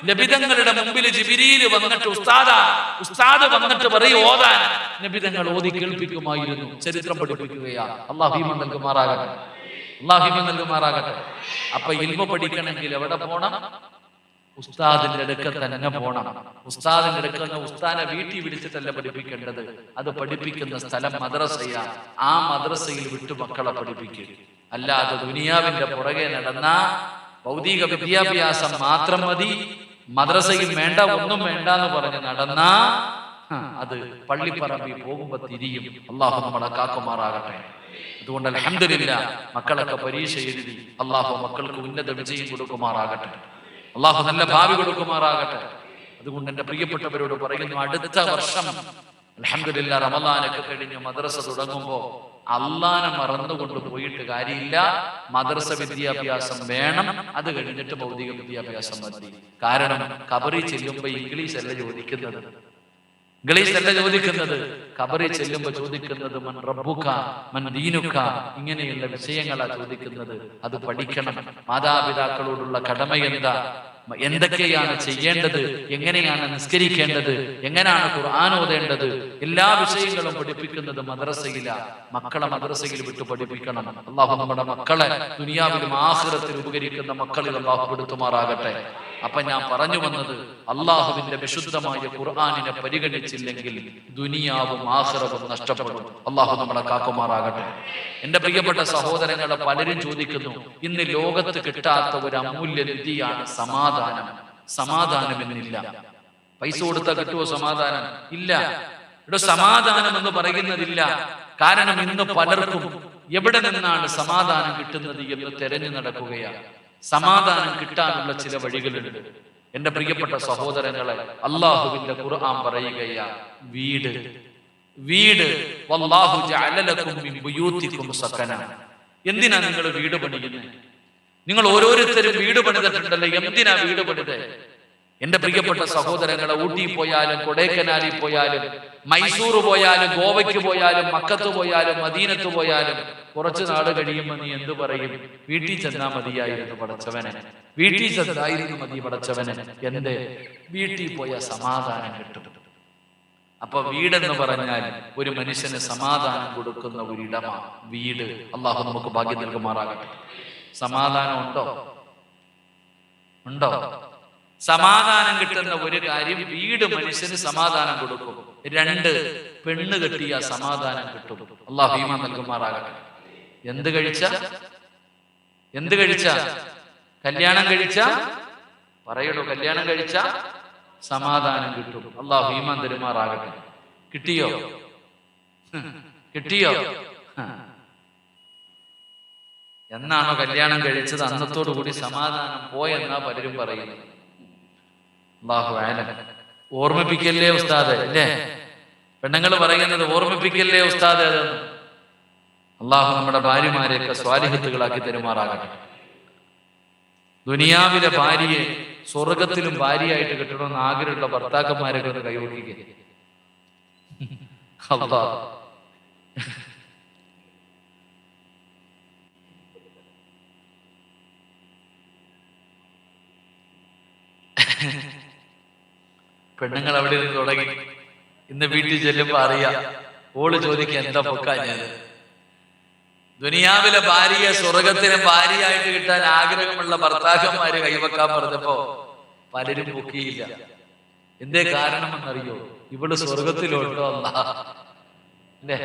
നബി തങ്ങളുടെ മുമ്പിൽ ജിബ്രീൽ വന്നിട്ട് ഉസ്താദ് വന്നിട്ട് പറയും ഓതാൻ. നബി തങ്ങൾ ഓതി കേൾപ്പിക്കുമായിരുന്നു. ചരിത്രം പഠിപ്പിക്കുകയാ. അല്ലാഹു ഈമാൻ നൽകുമാറാകട്ടെ. അപ്പൊ ഇൽമു പഠിക്കണമെങ്കിൽ എവിടെ പോണം? ഉസ്താദിന്റെ അടുക്ക തന്നെ പോണം. ഉസ്താദിന്റെ അടുക്കുന്ന ഉസ്താദിനെ വീട്ടിൽ വിളിച്ചിട്ടല്ല പഠിപ്പിക്കേണ്ടത്. അത് പഠിപ്പിക്കുന്ന സ്ഥലം മദ്രസയാ. ആ മദ്രസയിൽ വിട്ടു മക്കളെ പഠിപ്പിക്കുക. അല്ലാതെ ദുനിയാവിന്റെ പുറകെ നടന്ന ഭൗതിക വിദ്യാഭ്യാസം മാത്രം മതി, മദ്രസയിൽ വേണ്ട, ഒന്നും വേണ്ട എന്ന് പറഞ്ഞ് നടന്ന അത് പള്ളിപ്പറമ്പിൽ പോകുമ്പോ തിരിയും. അള്ളാഹു നമ്മളെ കാക്കുമാറാകട്ടെ. അതുകൊണ്ട് അൽഹംദുലില്ലാഹ് മക്കളൊക്കെ പരീക്ഷ എഴുതി. അള്ളാഹു മക്കൾക്ക് ഉന്നത വിജയം കൊടുക്കുമാറാകട്ടെ. അള്ളാഹു നല്ല ഭാവി കൊടുക്കുമാറാകട്ടെ. അതുകൊണ്ട് എന്റെ പ്രിയപ്പെട്ടവരോട് പറയുന്നു, അടുത്ത വർഷം അൽഹംദുലില്ലാഹ് റമളാനൊക്കെ കഴിഞ്ഞ് മദ്രസ തുടങ്ങുമ്പോ അള്ളാനെ മറന്നുകൊണ്ട് പോയിട്ട് കാര്യമില്ല. മദ്രസ വിദ്യാഭ്യാസം വേണം. അത് കഴിഞ്ഞിട്ട് ഭൗതിക വിദ്യാഭ്യാസം മതി. കാരണം ഖബറിൽ ചെല്ലുമ്പോ ഇംഗ്ലീഷ് അല്ല ചോദിക്കുന്നത്. ഖബറിൽ ചെല്ലുമ്പോ ചോദിക്കുന്നത് മൻ റബ്ബുക മൻ ദീനുക, ഇങ്ങനെയുള്ള വിഷയങ്ങളാ ചോദിക്കുന്നത്. അത് പഠിക്കണം. മാതാപിതാക്കളോടുള്ള കടമ എന്താ, എന്തൊക്കെയാണ് ചെയ്യേണ്ടത്, എങ്ങനെയാണ് നിസ്കരിക്കേണ്ടത്, എങ്ങനെയാണ് ഖുർആൻ ഓതേണ്ടത്, എല്ലാ വിഷയങ്ങളും പഠിപ്പിക്കുന്നത് മദ്രസയിലാ. മക്കളെ മദ്രസയിൽ വിട്ടു പഠിപ്പിക്കണം. അള്ളാഹു നമ്മുടെ മക്കളെ ദുനിയാവിലും ആഖിറത്തിലും ഉപകരിക്കുന്ന മക്കളിൽ അള്ളാഹു പെടുത്തുമാറാകട്ടെ. അപ്പൊ ഞാൻ പറഞ്ഞു വന്നത്, അള്ളാഹുവിന്റെ വിശുദ്ധമായ ഖുർആനിനെ പരിഗണിച്ചില്ലെങ്കിൽ ദുനിയാവും ആഖിറവും നഷ്ടപ്പെടും. അള്ളാഹു നമ്മളെ കാക്കുമാറാകട്ടെ. എന്റെ പ്രിയപ്പെട്ട സഹോദരങ്ങളെ, പലരും ചോദിക്കുന്നു, ഇന്ന് ലോകത്ത് കിട്ടാത്ത ഒരു അമൂല്യ നിധിയാണ് സമാധാനം. സമാധാനം എന്നില്ല. പൈസ കൊടുത്താൽ കിട്ടുമോ സമാധാനം? ഇല്ല. ഇവിടെ സമാധാനം എന്ന് പറയുന്നതില്ല. കാരണം ഇന്ന് പലർക്കും എവിടെ നിന്നാണ് സമാധാനം കിട്ടുന്നത് എന്ന് തെരഞ്ഞു നടക്കുകയാണ്. സമാധാനം കിട്ടാനുള്ള ചില വഴികളുണ്ട്. എന്റെ പ്രിയപ്പെട്ട സഹോദരങ്ങളെ, അള്ളാഹുവിന്റെ ഖുർആൻ പറയുകയാ, വീട് വല്ലാഹു ജഅല ലക്കും മിൻ ബുയൂതികും സകന. എന്തിനാ നിങ്ങൾ വീട് പണിയുന്നത്? നിങ്ങൾ ഓരോരുത്തരും വീട് പണിതിട്ടുണ്ടല്ലോ. എന്തിനാ വീട് പണിതേ? എന്റെ പ്രിയപ്പെട്ട സഹോദരങ്ങളെ, ഊട്ടി പോയാലും കൊടൈക്കനാലിൽ പോയാലും മൈസൂർ പോയാലും ഗോവയ്ക്ക് പോയാലും മക്കത്ത് പോയാലും മദീനത്ത് പോയാലും കുറച്ചു നാട് കഴിയുമ്പോൾ നീ എന്തു പറയും? വീട്ടിൽ ചെന്നാ മതിയായിരുന്നു പടച്ചവനെ, വീട്ടിൽ ചെന്നായിരുന്നു മതി പടച്ചവനെ, എന്റെ വീട്ടിൽ പോയ സമാധാനം കിട്ടും. അപ്പൊ വീടെന്ന് പറഞ്ഞാൽ ഒരു മനുഷ്യന് സമാധാനം കൊടുക്കുന്ന ഒരിടമാണ് വീട്. അള്ളാഹു നമുക്ക് ഭാഗ്യം നൽകുമാറാകട്ടെ. സമാധാനം ഉണ്ടോ? സമാധാനം കിട്ടുന്ന ഒരു കാര്യം, വീട് മനുഷ്യന് സമാധാനം കൊടുക്കും. 2, പെണ്ണ് കെട്ടിയ സമാധാനം കിട്ടും. അള്ളാഹു ഈമാൻ നൽകുമാറാകട്ടെ. എന്ത് കഴിച്ച കല്യാണം കഴിച്ച പറയടോ, കല്യാണം കഴിച്ച സമാധാനം കിട്ടും. അള്ളാഹു ഈമാൻ തരുമാറാകട്ടെ. കിട്ടിയോ? എന്നാണോ കല്യാണം കഴിച്ചത് അന്നത്തോടു കൂടി സമാധാനം പോയെന്നാ പലരും പറയുന്നത്. അല്ലാഹു അഅലം. ഓർമ്മിപ്പിക്കല്ലേ ഉസ്താദ്, അല്ലേ? പെണ്ണുങ്ങൾ പറയുന്നത് ഓർമ്മിപ്പിക്കല്ലേ ഉസ്താദ് അതെന്ന്. അള്ളാഹു നമ്മുടെ ഭാര്യമാരെയൊക്കെ സ്വാലിഹത്തുകളാക്കി തരുമാറാകട്ടെ. ദുനിയാവിലെ ഭാര്യയെ സ്വർഗത്തിലും ഭാര്യയായിട്ട് കിട്ടണമെന്ന് ആഗ്രഹമുള്ള ഭർത്താക്കന്മാരൊക്കെ ഒന്ന് കൈവക്കിക്കുക. അല്ലാഹ് പെണ്ണുങ്ങൾ അവിടെ നിന്ന് തുടങ്ങി. ഇന്ന് വീട്ടിൽ ചെല്ലുമ്പോ അറിയാം, ഓള് ചോദിക്കുക എന്താ പൊക്കാഞ്ഞത്. ദുനിയാവിലെ ഭാര്യയെ സ്വർഗത്തിലെ ഭാര്യയായിട്ട് കിട്ടാൻ ആഗ്രഹമുള്ള ഭർത്താക്കന്മാര് കൈവക്കാൻ പറഞ്ഞപ്പോ പലരും പൊക്കിയില്ല. എന്തേ കാരണമെന്നറിയോ? ഇവള് സ്വർഗത്തിലോട്ടോ അല്ലേ?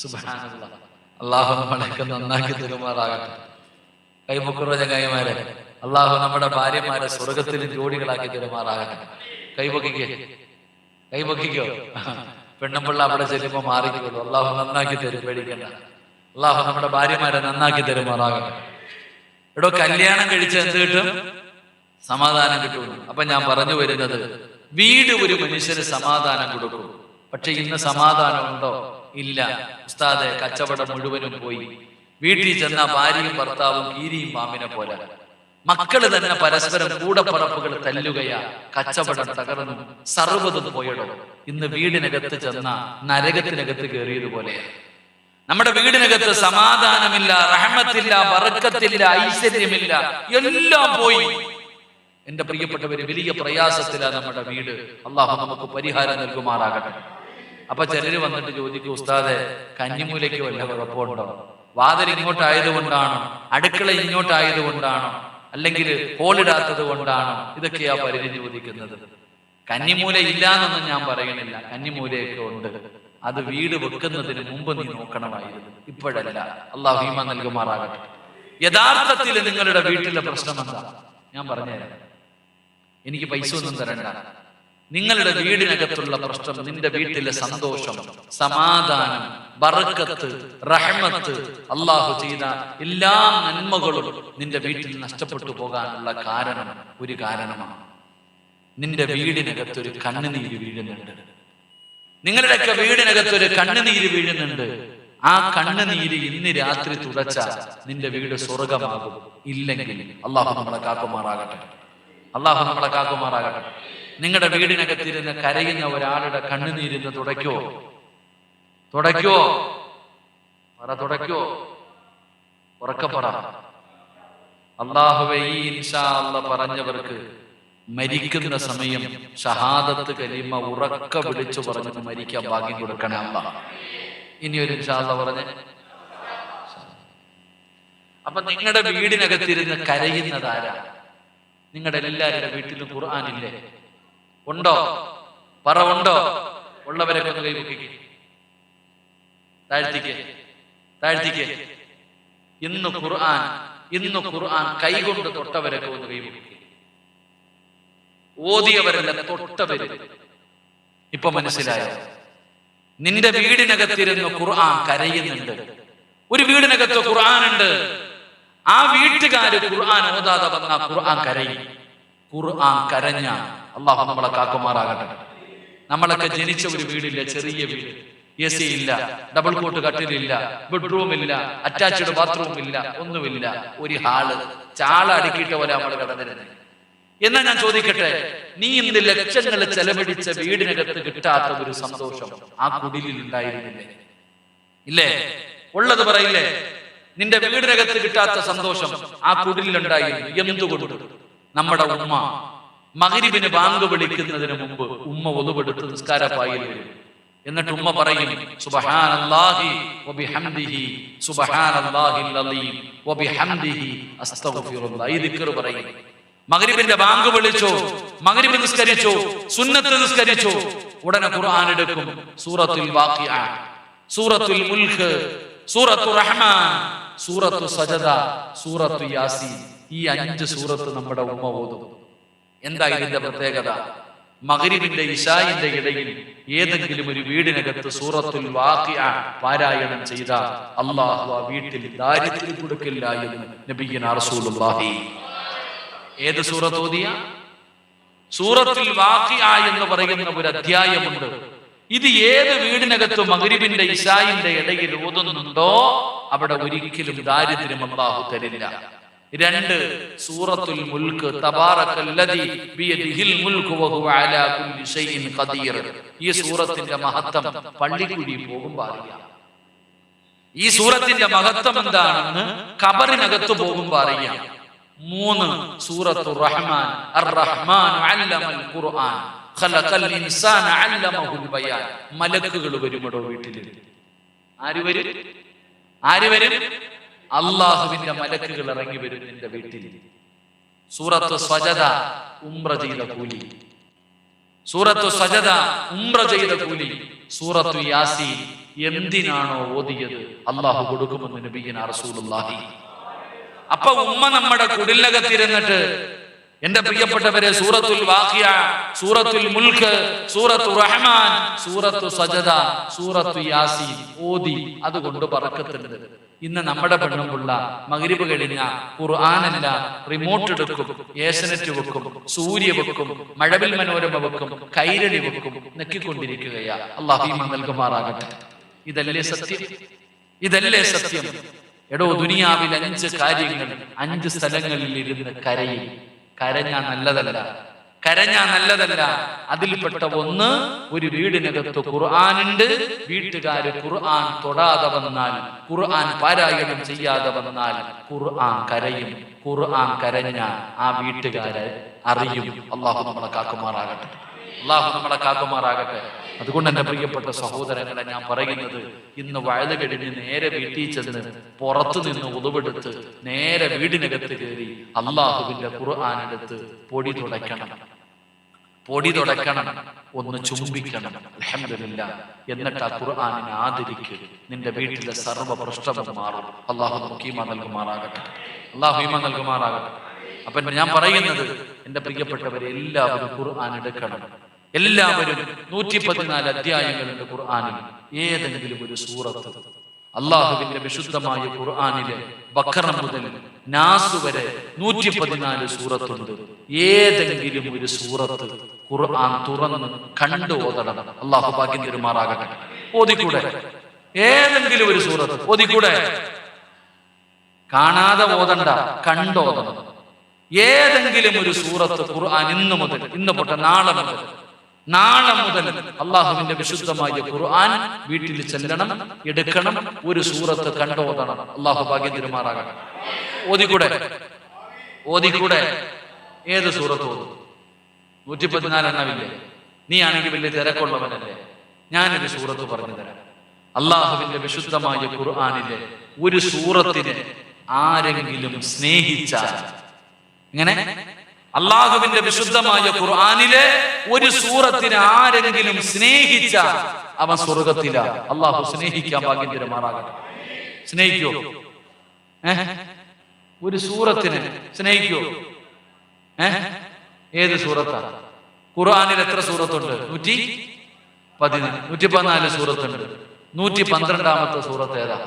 സുബ്ഹാനല്ലാഹ്. അള്ളാഹു നമ്മളെയൊക്കെ നന്നാക്കി തരുമാറാകട്ടെ. കൈമുക്കുറ ചങ്ങായിമാരെ, അള്ളാഹു നമ്മുടെ ഭാര്യമാരെ സ്വർഗത്തിലും ജോഡികളാക്കി തരുമാറാകട്ടെ. കൈപൊക്കിക്കോ. പെണ്ണുമ്പിള്ള അവിടെ ചെല്ലുമ്പോ മാറിക്കുള്ളൂ. അള്ളാഹു നന്നാക്കി തരും, പേടിക്കണ്ട. അള്ളാഹു നമ്മുടെ ഭാര്യമാരെ നന്നാക്കി തരുമാറാകട്ടെ. എടോ, കല്യാണം കഴിച്ച എന്ത് കിട്ടും? സമാധാനം കിട്ടും. അപ്പൊ ഞാൻ പറഞ്ഞു വരുന്നത്, വീട് ഒരു മനുഷ്യന് സമാധാനം കൊടുക്കും. പക്ഷെ ഇന്ന് സമാധാനം ഉണ്ടോ? ഇല്ല. ഉസ്താദെ, കച്ചവടം മുഴുവനും പോയി. വീട്ടിൽ ചെന്ന ഭാര്യയും ഭർത്താവും കീരിയും പാമ്പിനെ പോലെ. മക്കള് തന്നെ പരസ്പരം കൂടപ്പറപ്പുകൾ തല്ലുകയാ. കച്ചവടം തകർന്നു, സർവ്വതും പോയടോ. ഇന്ന് വീടിനകത്ത് ചെന്ന നരകത്തിനകത്ത് കയറിയതുപോലെയാ. നമ്മുടെ വീടിനകത്ത് സമാധാനമില്ല, റഹ്മത്തില്ല, ബറക്കത്തില്ല, ഐശ്വര്യമില്ല, എല്ലാം പോയി. എന്റെ പ്രിയപ്പെട്ടവര്, വലിയ പ്രയാസത്തിലാണ് നമ്മുടെ വീട്. അള്ളാഹു നമുക്ക് പരിഹാരം നൽകുമാറാകട്ടെ. അപ്പൊ ചിലര് വന്നിട്ട് ചോദിക്കും, ഉസ്താദെ, കന്നിമൂലയ്ക്ക് വല്ല കുഴപ്പമുണ്ടോ? വാതിൽ ഇങ്ങോട്ടായതുകൊണ്ടാണോ? അടുക്കള ഇങ്ങോട്ടായതുകൊണ്ടാണോ? അല്ലെങ്കിൽ ഹോളിടാത്തത് കൊണ്ടാണോ? ഇതൊക്കെയാ പലരും ചോദിക്കുന്നത്. കന്നിമൂല ഇല്ലാന്നൊന്നും ഞാൻ പറയണില്ല, കന്നിമൂലയൊക്കെ ഉണ്ട്. അത് വീട് വെക്കുന്നതിന് മുമ്പ് നീ നോക്കണമായിരുന്നു, ഇപ്പോഴല്ല. അള്ളാഹു ഈമാൻ നൽകുമാറാകട്ടെ. യഥാർത്ഥത്തിൽ നിങ്ങളുടെ വീട്ടിലെ പ്രശ്നം എന്താ? ഞാൻ പറഞ്ഞുതരാം. എനിക്ക് പൈസ ഒന്നും തരണ്ട. നിങ്ങളുടെ വീടിനകത്തുള്ള പ്രശ്നം, നിന്റെ വീട്ടിലെ സന്തോഷം, സമാധാനം, ബറക്കത്ത്, റഹ്മത്ത്, അള്ളാഹു ചെയ്ത എല്ലാ നന്മകളും നിന്റെ വീട്ടിൽ നഷ്ടപ്പെട്ടു പോകാനുള്ള ഒരു കാരണമാണ്. നിന്റെ വീടിനകത്തൊരു കണ്ണുനീര് വീഴുന്നുണ്ട്. നിങ്ങളുടെയൊക്കെ വീടിനകത്തൊരു കണ്ണുനീര് വീഴുന്നുണ്ട്. ആ കണ്ണുനീര് ഇന്ന് രാത്രി തുടച്ച നിന്റെ വീട് സ്വർഗമാകും. ഇല്ലെങ്കിൽ അള്ളാഹു നമ്മളെ കാക്കുമാറാകട്ടെ. അള്ളാഹു നമ്മളെ കാക്കുമാറാകട്ടെ. നിങ്ങളുടെ വീടിനകത്തിരുന്ന് കരയുന്ന ഒരാളുടെ കണ്ണുനീരിന്ന് തുടയ്ക്കോ? ഉറക്കപ്പറ. അല്ലാഹുവേ, ഈ ഇൻഷാ അല്ലാഹ് പറഞ്ഞവർക്ക് മരിക്കുന്ന സമയം ഷഹാദത്ത് കലിമ ഉറക്ക വിളിച്ചു പറഞ്ഞു മരിക്കാൻ ഭാഗ്യം കൊടുക്കണേ അല്ലാഹ്. ഇനിയൊരു ഇൻഷാ അല്ലാഹ് പറഞ്ഞേ. അപ്പൊ നിങ്ങളുടെ വീടിനകത്തിരുന്ന് കരയുന്നതാരാ? നിങ്ങളുടെ എല്ലാവരുടെ വീട്ടിലും ഖുർആനില്ലേ? ഉണ്ടോ? ഉണ്ടോ? ഉള്ളവരൊക്കെ ഒന്ന് കൈപൊക്കിക്ക്, താഴ്ത്തിക്ക്. ഇന്ന് ഖുർആൻ കൈകൊണ്ട് തൊട്ടവരൊക്കെ ഒന്ന് കൈപൊക്കിക്ക്. ഓതിയവരല്ല, തൊട്ടവര്. ഇപ്പൊ മനസ്സിലായോ? നിന്റെ വീടിനകത്തിരുന്ന് ഖുർആൻ കരയുന്നുണ്ട്. ഒരു വീടിനകത്ത് ഖുർആൻ ഉണ്ട്. ആ വീട്ടുകാര് ഖുർആൻ ഓതാതെ വന്ന ഖുർആൻ കരയും. ഖുർആൻ കരഞ്ഞ അള്ളാഹു നമ്മളെ കാക്കുമാറാകട്ടെ. നമ്മളൊക്കെ ജനിച്ച ഒരു വീടില്ല, ചെറിയ വീട്, AC ഇല്ല, ഡബിൾ കോട്ട് കട്ടിലില്ല, ബെഡ്റൂം ഇല്ല, അറ്റാച്ച്ഡ് ബാത്റൂം ഇല്ല, ഒന്നുമില്ല. ഒരു ഹാള്, ചാള അടുക്കിയിട്ട പോലെ നമ്മൾ കിടന്നിരുന്നത്. എന്നാ ഞാൻ ചോദിക്കട്ടെ, നീ ഇന്ന് ലക്ഷങ്ങൾ ചെലവഴിച്ച വീടിനകത്ത് കിട്ടാത്ത ഒരു സന്തോഷം ആ കുടിലിൽ ഉണ്ടായിരുന്നില്ലേ? ഇല്ലേ? ഉള്ളത് പറയില്ലേ? നിന്റെ വീടിനകത്ത് കിട്ടാത്ത സന്തോഷം ആ കുടിലുണ്ടായിരുന്നു. എന്തുകൊണ്ട്? നമ്മുടെ ഉമ്മ മഗ്രിബിന് ബാങ്ക് വിളിക്കുന്നതിന് മുമ്പ് ഉമ്മ ഒതുവെടുത്ത് നിസ്കാരപ്പായിൽ വരും. എന്നിട്ട് ഉമ്മ പറയും, സുബ്ഹാനല്ലാഹി വബിഹംദിഹി സുബ്ഹാനല്ലാഹിൽ അലീം വബിഹംദിഹി അസ്തഗ്ഫിറുല്ലാഹ്. ഈ ദിക്ർ പറയും. മഗ്രിബിന്റെ ബാങ്ക് വിളിച്ചോ, മഗ്രിബ് നിസ്കരിച്ചോ, സുന്നത്ത് നിസ്കരിച്ചോ, ഉടനെ ഖുർആൻ എടുക്കും. സൂറത്തുൽ വാഖിഅ, സൂറത്തുൽ മുൽക്ക്, സൂറത്തുർ റഹ്മാൻ, സൂറത്തു സജദ, സൂറത്തു യാസീൻ. ഈ 5 സൂറത്ത് നമ്മുടെ ഉമ്മ ഓതും. എന്താ ഇതിന്റെ പ്രത്യേകത? മഗ്രിബിന്റെ ഇശായിന്റെ ഇടയിൽ ഏതെങ്കിലും ഒരു വീടിനകത്ത് സൂറത്തുൽ വാഖിഅ പാരായണം ചെയ്ത അല്ലാഹു ആ വീട്ടിൽ ദാരിദ്ര്യം കൊടുക്കില്ല എന്ന് നബിയുനാ റസൂലുള്ളാഹി. ഏത് സൂറത്ത് ഓതിയ? സൂറത്തുൽ വാഖിഅ എന്ന് പറയുന്ന ഒരു അധ്യായമുണ്ട്. ഇത് ഏത് വീടിനകത്ത് മഗ്രിബിന്റെ ഇശായിന്റെ ഇടയിൽ ഓതുന്നുണ്ടോ അവിടെ ഒരിക്കലും ദാരിദ്ര്യം അല്ലാഹു തരില്ല. 2 സൂറത്തുൽ മുൽക്ക്, തബാറകല്ലദീ ബിയദിഹിൽ മുൽക്കു വഹുവ അലാ കുല്ലി ഷൈഇൻ ഖദീർ. ഈ സൂറത്തിന്റെ മഹത്വം പള്ളിക്കുടി പോകുമ്പോൾ അറിയാം. ഈ സൂറത്തിന്റെ മഹത്വം എന്താണെന്ന് ഖബറിനകത്ത് പോകുമ്പോൾ അറിയാം. 3 സൂറത്തുർ റഹ്മാൻ, അർ-റഹ്മാൻ അല്ലമൽ ഖുർആൻ ഖലഖൽ ഇൻസാന അല്ലമഹുൽ ബയാൻ. മലക്കുകൾ വരുമടോ വീട്ടിൽ. ആര് വരും? ആര് വരും? അള്ളാഹുവിന്റെ മലക്കുകൾ ഇറങ്ങി വരും നിന്റെ വീട്ടിൽ. സൂറത്തു സജദ ഉംറ ചെയ്ത കൂലി, സൂറത്തു സജദ ഉംറ ചെയ്ത കൂലി. സൂറത്തു യാസീൻ എന്തിനാണോ ഓതിയത് അള്ളാഹു കൊടുക്കുമെന്ന് നബിയുനാ റസൂലുള്ളാഹി. അപ്പൊ ഉമ്മ നമ്മുടെ കുടിലകത്തിരുന്നിട്ട്, എന്റെ പ്രിയപ്പെട്ടവരെ, സൂറത്തുൽ വാഖിഅ, സൂറത്തുൽ മുൽക്ക്, സൂറത്തു റഹ്മാൻ, സൂറത്തു സജദ, സൂറത്തു യാസീൻ ഓതി. അതുകൊണ്ട് ബറക്കത്തുണ്ട്. ഇന്ന് നമ്മുടെ പെണ്ണുമുള്ള മഗ്രിബ് കഴിഞ്ഞ ഖുർആനല്ല, റിമോട്ട് എടുക്കും, ഏഷ്യനെറ്റ് വെക്കും, സൂര്യ വെക്കും, മഴവിൽ മനോരമ വെക്കും, കൈരളി വെക്കും, നെക്കിക്കൊണ്ടിരിക്കുകയാ. അല്ലാഹു ഈമാൻ നൽകുമാറാകട്ടെ. ഇതല്ലേ സത്യം? ഇതല്ലേ സത്യം? എടോ, ദുനിയാവിൽ 5 കാര്യങ്ങൾ 5 സ്ഥലങ്ങളിൽ ഇരുന്ന് കരയും. കരഞ്ഞാ നല്ലതല്ല, കരഞ്ഞാ നല്ലതല്ല. അതിൽപ്പെട്ട ഒന്ന്, ഒരു വീടിനകത്ത് ഖുർആനുണ്ട്, വീട്ടുകാര് ഖുർആൻ തൊടാതെ വന്നാൽ, ഖുർആൻ പാരായണം ചെയ്യാതെ വന്നാൽ ഖുർആൻ കരയും. ഖുർആൻ കരഞ്ഞ ആ വീട്ടുകാരെ അറിയും. അള്ളാഹു നമ്മളെ കാക്കുമാറാകട്ടെ. അള്ളാഹു നമ്മളെ കാക്കുമാറാകട്ടെ. അതുകൊണ്ട് എന്റെ പ്രിയപ്പെട്ട സഹോദരങ്ങളെ, ഞാൻ പറയുന്നത്, ഇന്ന് വഴുത് കഴിഞ്ഞ് നേരെ വീട്ടിൽ ചെന്ന് പുറത്തു നിന്ന് ഉതുവെടുത്ത് നേരെ വീടിനകത്ത് കയറി അള്ളാഹുവിന്റെ ഖുർആൻ എടുത്ത് പൊടി തുടയ്ക്കണം, പൊടി തുടയ്ക്കണം, ഒന്ന് ചുംബിക്കണം, അൽഹംദുലില്ലാഹ്. എന്നിട്ട് ആ ഖുർആനിനെ ആദരിക്ക്. നിന്റെ വീട്ടിലെ സർവ്വ പ്രശ്നവും മാറും. അള്ളാഹു നമുക്ക് ഈമാൻ നൽകുമാറാകട്ടെ. അള്ളാഹു ഈമാൻ നൽകുമാറാകട്ടെ. അപ്പൊ ഞാൻ പറയുന്നത്, എന്റെ പ്രിയപ്പെട്ടവരെ, എല്ലാവരും ഖുർആൻ എടുക്കണം. എല്ലാവരും 114 അധ്യായങ്ങളുണ്ട് ഖുർആനിൽ. ഏതെങ്കിലും ഒരു സൂറത്ത്, അള്ളാഹുവിന്റെ വിശുദ്ധമായ ഖുർആനിലെ ബഖറ മുതൽ നാസ് വരെ 114 സൂറത്തുണ്ട്. ഏതെങ്കിലും ഒരു സൂറത്ത് ഖുർആൻ തുറന്ന് കണ്ടു ഓതണം. അള്ളാഹു ഭാഗ്യം തരുമാറാകട്ടെ. ഓതിക്കൂടെ? ഏതെങ്കിലും ഒരു സൂറത്ത് ഓതിക്കൂടെ? കാണാതെ ഓതണ്ട, കണ്ടോതണം. ഏതെങ്കിലും ഒരു സൂറത്ത് ഖുർആൻ ഇന്ന് മുതൽ, ഇന്ന് പൊട്ട നാളെ മുതൽ അള്ളാഹുവിന്റെ വിശുദ്ധമായ ഖുർആൻ വീട്ടിൽ ചെല്ലണം, എടുക്കണം, ഒരു സൂറത്ത് കണ്ടോതണം. അള്ളാഹു ഭാഗ്യം തരുമാറാകട്ടെ. ഓതിക്കൂടെ? ഓതിക്കൂടെ? ഏത് സൂറത്ത് ഓതും? 114 എണ്ണമില്ലേ? നീ ആണെങ്കിൽ വലിയ തിരക്കുള്ളവനല്ലേ? ഞാനൊരു സൂറത്ത് പറഞ്ഞു തരാം. അള്ളാഹുവിന്റെ വിശുദ്ധമായ ഖുർആനിലെ ഒരു സൂറത്തിനെ ആരെങ്കിലും സ്നേഹിച്ചാൽ, ഇങ്ങനെ അള്ളാഹുവിന്റെ വിശുദ്ധമായ ഖുർആനിലെ ഒരു സൂറത്തിനെ ആരെങ്കിലും സ്നേഹിച്ചാൽ അവൻ സ്വർഗത്തിലാ. അള്ളാഹു സ്നേഹിക്കാൻ ഭാഗ്യം തരുമാറാകട്ടെ. സ്നേഹിക്കോ? ഒരു സൂറത്തിനെ സ്നേഹിക്കോ? ഏത് സൂറത്താ? ഖുർആനിൽ എത്ര സൂറത്തുണ്ട്? 114 സൂറത്തുണ്ട്. 112ാമത്തെ സൂറത്ത് ഏതാ?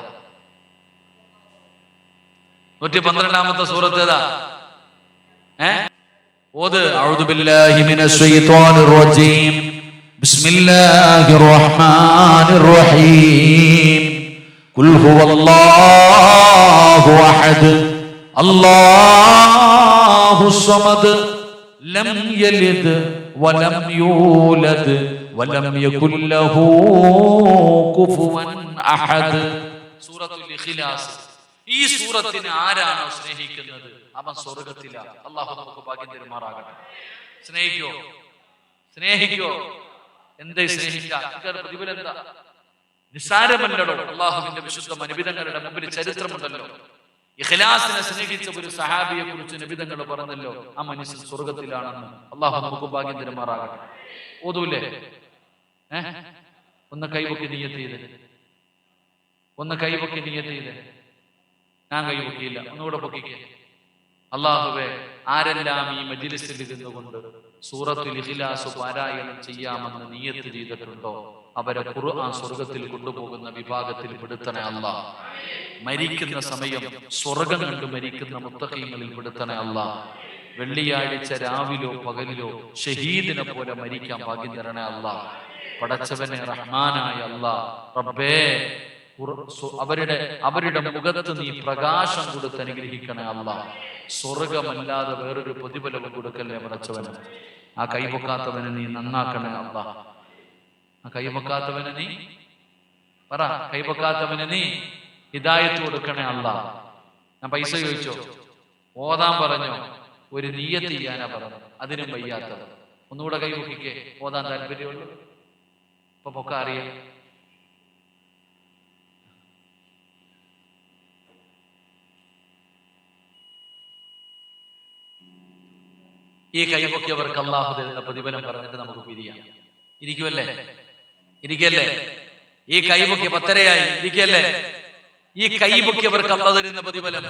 112ാമത്തെ സൂറത്ത് ഏതാ? ഓത്. അഊദു ബില്ലാഹി മിനശ് ശൈത്വാനിർ റജീം. ബിസ്മില്ലാഹിർ റഹ്മാനിർ റഹീം. ഖുൽ ഹുവല്ലാഹു അഹദ് അല്ലാഹുസ് സമദ് ലം യലിദ് വലം യൂലദ് വലം യകുൽ ലഹു കുഫുവൻ അഹദ്. സൂറത്തുൽ ഇഖ്ലാസ്. ഈ സൂറത്തിനെ ആരാണോ സ്നേഹിക്കുന്നത് അവൻ സ്വർഗത്തിലാണ്. അല്ലാഹു നമുക്ക് ഭാഗ്യം തരുമാറാകട്ടെ. സ്നേഹിക്കോ എന്തേ സ്നേഹിക്കാൻ പ്രതിഫലം എന്താ? നിസ്സാരമല്ലടോ. അള്ളാഹുവിന്റെ വിശുദ്ധ നബിതങ്ങളുടെ മുമ്പിൽ ചരിത്രമുണ്ടല്ലോ. ഇഖ്ലാസിനെ സ്നേഹിച്ച ഒരു സഹാബിയെ കുറിച്ച് നബിതങ്ങൾ പറഞ്ഞല്ലോ, ആ മനുഷ്യൻ സ്വർഗത്തിലാണെന്ന്. അള്ളാഹു നമുക്ക് ഭാഗ്യം തരുമാറാകട്ടെ. ഓതൂലേ? ഒന്ന് കൈപൊക്കി നിയ്യത്ത് ചെയ്ത്, ഒന്ന് കൈപൊക്കി നിയ്യത്ത് ചെയ്ത്. ഞാൻ കൈപൊക്കിയില്ല, ഒന്നുകൂടെ പൊക്കിക്കേ. അള്ളാഹുവേ, ആരെല്ലാം ഈ മജ്ലിസിൽ ഇരുന്നുകൊണ്ട് സൂറത്തുൽ ഇഖ്ലാസ് പാരായണം ചെയ്യാമെന്ന് നിയ്യത്ത് ചെയ്തിട്ടുണ്ടോ അവരെ ഖുർആൻ സ്വർഗത്തിൽ കൊണ്ടുപോകുന്ന വിഭാഗത്തിൽ പെടുത്തണേ അല്ലാഹ്. മരിക്കുന്ന സമയം സ്വർഗം കണ്ട് മരിക്കുന്ന മുത്തഖീങ്ങളിൽ പെടുത്തണേ അല്ലാഹ്. വെള്ളിയാഴ്ച രാവിലോ പകലിലോ ഷഹീദിനെ പോലെ മരിക്കാൻ ഭാഗ്യം തരണേ അല്ലാഹ്. പടച്ചവനെ റഹ്മാനായ അല്ലാഹ്, റബ്ബേ, അവരുടെ മുഖത്ത് നീ പ്രകാശം കൊടുത്ത് അനുഗ്രഹിക്കണേ അല്ലാഹ്. സ്വർഗമല്ലാതെ വേറൊരു പ്രതിഫലവും കൊടുക്കല്ലേ പടച്ചവന്. ആ കൈപൊക്കാത്തവനെ നീ നന്നാക്കണേ അല്ലാഹ്. ആ കൈപൊക്കാത്തവനെ നീ കൈപൊക്കാത്തവനെ നീ ഹിദായത്ത് കൊടുക്കണേ അല്ലാഹ്. ഞാൻ പൈസ ചോദിച്ചോ? ഓതാൻ പറഞ്ഞോ? ഒരു നിയ്യത്ത് ചെയ്യാനാ പറഞ്ഞു, അതിനും വയ്യാത്തത്. ഒന്നുകൂടെ കൈപൊക്കിക്കേ. ഓതാൻ താല്പര്യമുള്ളൂ? ഇപ്പൊ പൊക്ക അറിയാം. ഈ കൈപൊക്കിയവർക്ക് അല്ലാഹു തരുന്ന പ്രതിഫലം പറഞ്ഞിട്ട് നമുക്ക് പിരിയാം. ഇരിക്കല്ലേ? ഈ കൈപൊക്കിയ 10:30 ഇരിക്കല്ലേ? ഈ കൈപൊക്കിയവർക്ക് അല്ലാഹു തരുന്ന പ്രതിഫലം,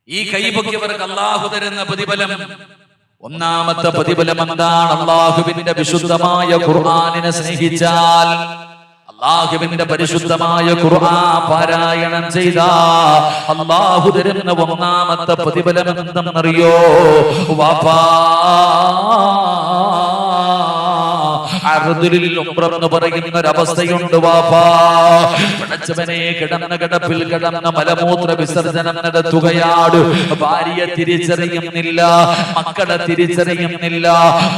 ഈ കൈപൊക്കിയവർക്ക് അല്ലാഹു തരുന്ന പ്രതിഫലം. ഒന്നാമത്തെ പ്രതിഫലം എന്താണ്? അല്ലാഹുവിന്റെ വിശുദ്ധമായ ഖുർആനിനെ സ്നേഹിച്ചാൽ, അല്ലാഹുവിന്റെ പരിശുദ്ധമായ ഖുർആൻ പാരായണം ചെയ്ത അല്ലാഹു തരുന്ന ഒന്നാമത്തെ പ്രതിഫലം എന്തെന്നറിയോ? വാപ്പാ, എന്ന് പറയുന്ന ഒരവസ്ഥയുണ്ട് വാപ്പാ. പടച്ചവനെ, കിടന്ന കിടപ്പിൽ കിടന്ന മലമൂത്ര വിസർജനം നടത്തുകയാണ്. ഭാര്യയെ തിരിച്ചറിയുന്നില്ല, മക്കളെ തിരിച്ചറിയുന്നില്ല,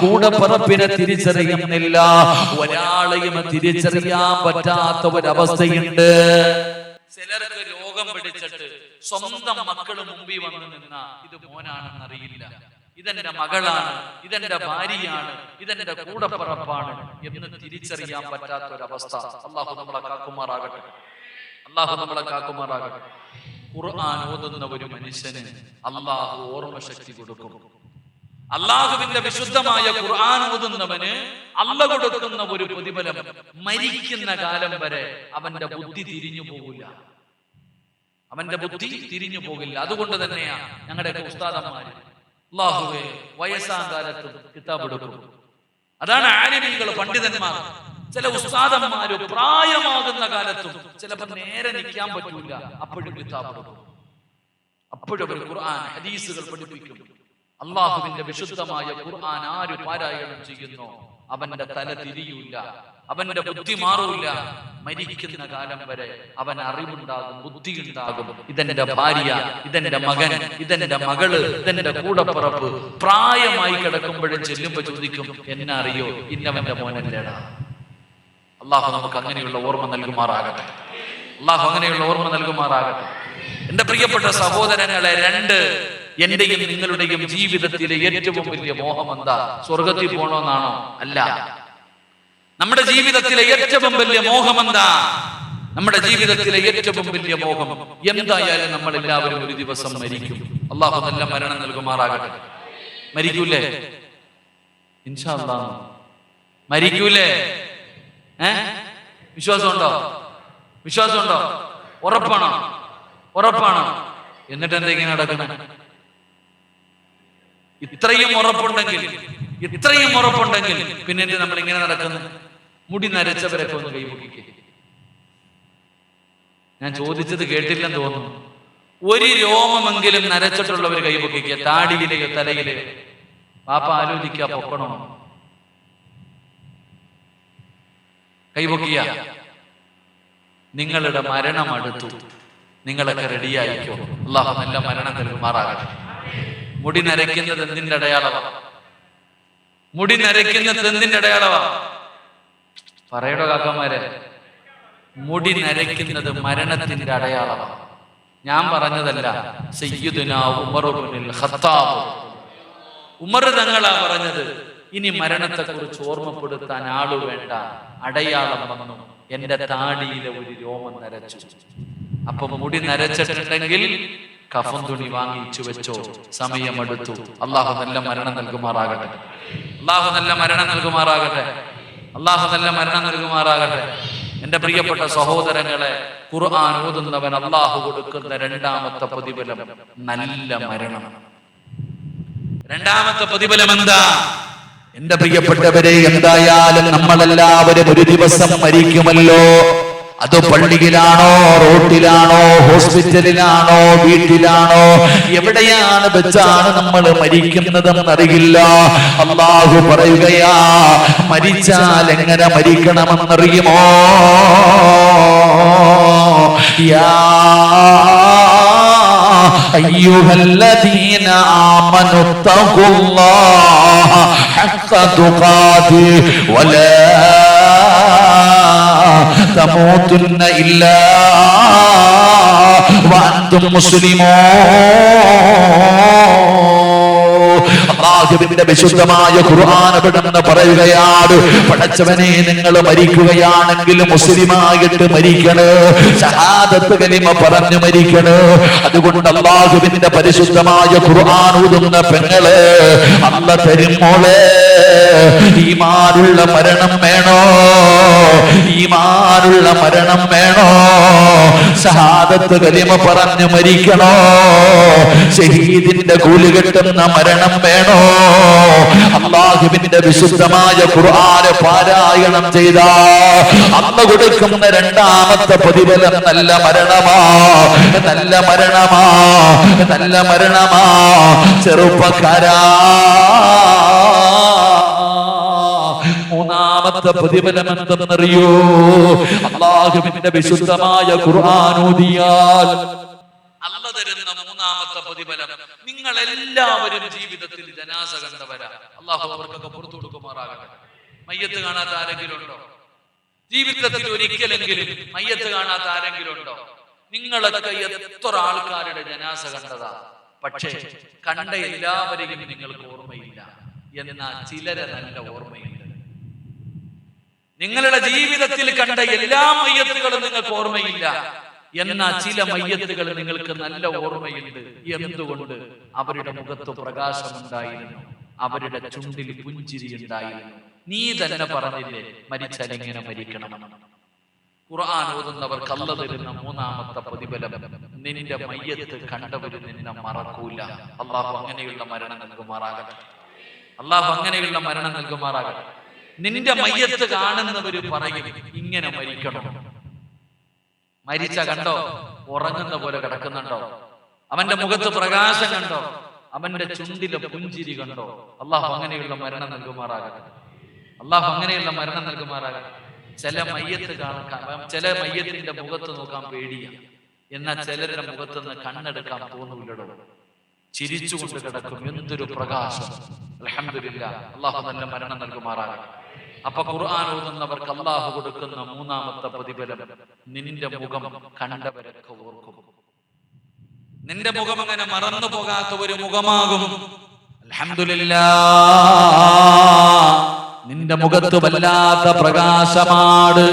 കൂടപ്പറപ്പിനെ തിരിച്ചറിയുന്നില്ല, ഒരാളെയും തിരിച്ചറിയാൻ പറ്റാത്ത ഒരവസ്ഥയുണ്ട്. ചിലർക്ക് രോഗം പിടിച്ചിട്ട് സ്വന്തം മക്കള് മുമ്പിൽ വന്ന് നിന്ന ഇത് മോനാണെന്നറിയില്ല, ഇതെന്റെ മകളാണ്, ഇതെന്റെ ഭാര്യയാണ്, ഇതെന്റെ കൂടപ്പറപ്പാണ് എന്ന് തിരിച്ചറിയാൻ പറ്റാത്ത ഒരവസ്ഥ. അള്ളാഹു നമ്മളെ കാക്കുമാറാകട്ടെ. ഖുർആൻ ഓതുന്ന ഒരു മനുഷ്യന് അള്ളാഹു ഓർമ്മശക്തി കൊടുക്കും. അള്ളാഹുവിന്റെ വിശുദ്ധമായ ഖുർആൻ ഓതുന്നവന് അള്ളാഹു കൊടുക്കുന്ന ഒരു പ്രതിഫലം, മരിക്കുന്ന കാലം വരെ അവന്റെ ബുദ്ധി തിരിഞ്ഞു പോകില്ല. അതുകൊണ്ട് തന്നെയാ ഞങ്ങളുടെ ഉസ്താദന്മാര് അല്ലാഹുവേ വയസ്സാം കാലത്തും കിതാബ് എടുക്കും. അതാണ് ആലിമീങ്ങൾ, പണ്ഡിതന്മാർ. ചില ഉസ്താദന്മാര് പ്രായമാകുന്ന കാലത്തും ചിലപ്പോൾ നേരെ നിൽക്കാൻ പറ്റൂല, അപ്പോഴും കിതാബ് എടുക്കും. അപ്പോഴും അവർ ഖുർആൻ ഹദീസുകൾ പഠിപ്പിക്കും. അള്ളാഹുവിന്റെ വിശുദ്ധമായ ഖുർആൻ ആര് പാരായണം ചെയ്യുന്നോ അവന്റെ തല തിരിയൂല, അവന്റെ ബുദ്ധി മാറൂല. മരിക്കുന്ന കാലം വരെ അവൻ അറിവുണ്ടാകും, ബുദ്ധിയുണ്ടാകും. ഇതെന്റെ ഭാര്യ, ഇതെന്റെ മകൻ, ഇതെന്റെ മകള്, ഇതെന്റെ കൂടപ്പുറപ്പ്. പ്രായമായി കിടക്കുമ്പോഴും ചെല്ലുമ്പോ ചോദിക്കും, എന്നെ അറിയോ? ഇന്നവന്റെ മോനല്ലേടാ. അള്ളാഹു നമുക്ക് അങ്ങനെയുള്ള ഓർമ്മ നൽകുമാറാകട്ടെ. എന്റെ പ്രിയപ്പെട്ട സഹോദരങ്ങളെ, എന്റെയും നിങ്ങളുടെയും ജീവിതത്തിലെ ഏറ്റവും വലിയ മോഹം എന്താ? സ്വർഗത്തിൽ പോകണമെന്നാണോ? അല്ല. നമ്മുടെ ജീവിതത്തിലെ ഏറ്റവും വലിയ മോഹം എന്താ? നമ്മുടെ ജീവിതത്തിലെ ഏറ്റവും വലിയ മോഹം എന്തായാലും നമ്മൾ എല്ലാവരും ഒരു ദിവസം മരിക്കും. അള്ളാഹു നല്ല മരണം നൽകുമാറാകട്ടെ. മരിക്കൂലേ? ഇൻഷാ അല്ലാഹ് മരിക്കൂലേ? വിശ്വാസമുണ്ടോ? ഉറപ്പാണോ? എന്നിട്ട് എന്താ ഇങ്ങനെ നടക്കണേ? ഇത്രയും ഉറപ്പുണ്ടെങ്കിൽ പിന്നെ നമ്മൾ ഇങ്ങനെ നടക്കുന്നു? മുടി നരച്ചവരൊക്കെ ഒന്ന് കൈപൊക്കിക്കേ. ഞാൻ ചോദിച്ചത് കേട്ടില്ലെന്ന് തോന്നുന്നു. ഒരു രോമമെങ്കിലും നരച്ചിട്ടുള്ളവർ കൈപൊക്കിക്കുക. താടിയിലെയോ തലയിലെയോ. പാപ്പ ആലോചിക്കുക, പൊക്കണോ? കൈപൊക്കിയ. നിങ്ങളുടെ മരണം അടുത്തു, നിങ്ങളൊക്കെ റെഡിയായിക്കോ. അല്ലാഹു നല്ല മരണം നൽകുമാറാകട്ടെ. മുടി നരയ്ക്കുന്നത് എന്തിന്റെ അടയാളമാണ്? മുടി നരയ്ക്കുന്നത് എന്തിന്റെ അടയാളമാ? പറയടോ കാക്കന്മാരെ, മുടി നരയ്ക്കുന്നത് മരണത്തിന്റെ അടയാളമാണ്. ഞാൻ പറഞ്ഞതല്ല, സയ്യിദുനാ ഉമർ ഇബ്നുൽ ഖത്താബ്, ഉമർ തങ്ങളാ പറഞ്ഞത്. ഇനി മരണത്തെക്കുറിച്ച് ഓർമ്മപ്പെടുത്താൻ ആള് വേണ്ട, അടയാളം വന്നു. എന്റെ താടിയിലെ ഒരു രോമം നരച്ചു. അപ്പൊ മുടി നരച്ചിട്ടുണ്ടെങ്കിൽ കഫൻ തുണി വാങ്ങിച്ചു വെച്ചോ, സമയമെടുത്തു. അള്ളാഹു നല്ല മരണം നൽകുമാറാകട്ടെ, അള്ളാഹു നല്ല മരണം നൽകുമാറാകട്ടെ, അള്ളാഹു നല്ല മരണം നൽകുമാറാകട്ടെ. എന്റെ പ്രിയപ്പെട്ട സഹോദരങ്ങളെ, ഖുർആൻ ഓതുന്നവൻ അള്ളാഹു കൊടുക്കുന്ന രണ്ടാമത്തെ പ്രതിഫലം നല്ല മരണം. രണ്ടാമത്തെ പ്രതിഫലം എന്താ? എന്റെ പ്രിയപ്പെട്ടവരെ, എന്തായാലും നമ്മളെല്ലാവരും ഒരു ദിവസം മരിക്കുമല്ലോ. അത് പള്ളിയിലാണോ, റോട്ടിലാണോ, ഹോസ്പിറ്റലിലാണോ, വീട്ടിലാണോ, എവിടെയാണ് വെച്ചാണ് നമ്മൾ മരിക്കുന്നതെന്ന് അറിയില്ല. അല്ലാഹു പറയുകയാ, മരിച്ചാൽ എങ്ങനെ മരിക്കണമെന്നറിയുമോ? യാ അയ്യുഹല്ലദീന ആമനു തഖുല്ലാഹ ഹഖ്ക തുഖാതിഹി വലാ തമൂതുന്ന ഇല്ലാ വഅൻതും മുസ്ലിമൂൻ. അല്ലാഹുവിന്റെ വിശുദ്ധമായ ഖുർആൻ പെട്ടെന്ന് പറയുകയാണ്, പടച്ചവനെ, നിങ്ങൾ മരിക്കുകയാണെങ്കിൽ മുസ്ലിമായിട്ട് മരിക്കണേ, ഷഹാദത്ത് കലിമ പറഞ്ഞു മരിക്കണേ. അതുകൊണ്ട് അല്ലാഹുവിന്റെ പരിശുദ്ധമായ ഖുർആൻ ഓതുന്ന പെങ്ങളെ, അല്ല തരുമോളെ, ഈമാനുള്ള മരണം വേണോ? ഈമാനുള്ള മരണം വേണോ? ഷഹാദത്ത് കലിമ പറഞ്ഞു മരിക്കണോ? ഷഹീദിന്റെ കൂലി കിട്ടുന്ന മരണം വേണോ? അല്ലാഹുവിന്റെ വിശുദ്ധമായ ഖുർആൻ പാരായണം ചെയ്ത അല്ല കൊടുക്കുന്ന രണ്ടാമത്തെ പ്രതിഫലം നല്ല മരണമാ, നല്ല മരണമാ, നല്ല മരണമാ. ചെറുപ്പക്കാരാ, മൂന്നാമത്തെ പ്രതിഫലം എന്തെന്നറിയോ? അല്ലാഹുവിന്റെ വിശുദ്ധമായ ഖുർആൻ ഓതിയാൽ അല്ല തരുന്ന മൂന്നാമത്തെ പ്രതിഫലം, നിങ്ങൾ എല്ലാവരും ജീവിതത്തിൽ ജനാസ കണ്ടവരാ. അല്ലാഹു അവർക്കൊക്കെ പുറത്തു കൊടുക്കുമാറാകട്ടെ. മയ്യത്ത് കാണാത്ത ആരെങ്കിലും ഉണ്ടോ? ജീവിതത്തിൽ ഒരിക്കലെങ്കിലും മയ്യത്ത് കാണാത്ത ആരെങ്കിലും ഉണ്ടോ? നിങ്ങളൊക്കെ എത്ര ആൾക്കാരുടെ ജനാസ കണ്ടതാ, പക്ഷേ കണ്ട എല്ലാവരെയും നിങ്ങൾക്ക് ഓർമ്മയില്ല. എന്നാൽ ചിലരെ നല്ല ഓർമ്മയില്ല. നിങ്ങളുടെ ജീവിതത്തിൽ കണ്ട എല്ലാ മയ്യത്തുകളും നിങ്ങൾക്ക് ഓർമ്മയില്ല, എന്നാൽ ചില മയ്യത്തുകൾ നിങ്ങൾക്ക് നല്ല ഓർമ്മയുണ്ട്. എന്തുകൊണ്ട്? അവരുടെ മുഖത്ത് പ്രകാശമുണ്ടായിരുന്നു, അവരുടെ ചുണ്ടിൽ പുഞ്ചിരി ഉണ്ടായിരുന്നു. നീ തന്നെ പറഞ്ഞില്ലേ, മരിച്ചാൽ ഇങ്ങനെ മരിക്കണമെന്ന്. ഖുർആൻ ഓതുന്നവർക്ക് അല്ല തരുന്ന മൂന്നാമത്തെ പ്രതിഫലം, നിന്റെ മയ്യത്ത് കണ്ടവര് നിന്നെ മറക്കൂല. അല്ലാഹു അങ്ങനെയുള്ള മരണം നൽകുമാറാകട്ടെ, അല്ലാഹു അങ്ങനെയുള്ള മരണം നൽകുമാറാകട്ടെ. നിന്റെ മയ്യത്ത് കാണുന്നവര് പറയും, ഇങ്ങനെ മരിക്കണം. മരിച്ച കണ്ടോ? ഉറങ്ങുന്ന പോലെ കിടക്കുന്നുണ്ടോ? അവന്റെ മുഖത്ത് പ്രകാശം കണ്ടോ? അവന്റെ ചുണ്ടിലെ പുഞ്ചിരി കണ്ടോ? അല്ലാഹു അങ്ങനെയുള്ള മരണം നൽകുമാറാകട്ടെ, അല്ലാഹു അങ്ങനെയുള്ള മരണം നൽകുമാറാകട്ടെ. ചില മയ്യത്തിന്റെ മുഖത്ത് നോക്കാൻ പേടിയാണ്, എന്നാൽ ചിലരുടെ മുഖത്തുനിന്ന് കണ്ണെടുക്കാൻ തോന്നൂലടോ. ചിരിച്ചുകൊണ്ട് കിടക്കും, എന്തൊരു പ്രകാശം. അൽഹംദുലില്ലാഹ്, അല്ലാഹു നല്ല മരണം നൽകുമാറാകട്ടെ. അപ്പൊ ഖുർആൻ ഓതുന്നവർക്ക് അല്ലാഹു കൊടുക്കുന്ന മൂന്നാമത്തെ പ്രതിഫലം, നിന്റെ മുഖം കണ്ടവരൊക്കെ ഓർക്കും. നിന്റെ മുഖം അങ്ങനെ മറന്നു പോകാത്ത ഒരു മുഖമാകും. അൽഹംദുലില്ലാഹ്, നിന്റെ മുഖത്ത് വല്ലാത്ത പ്രകാശമാണ്.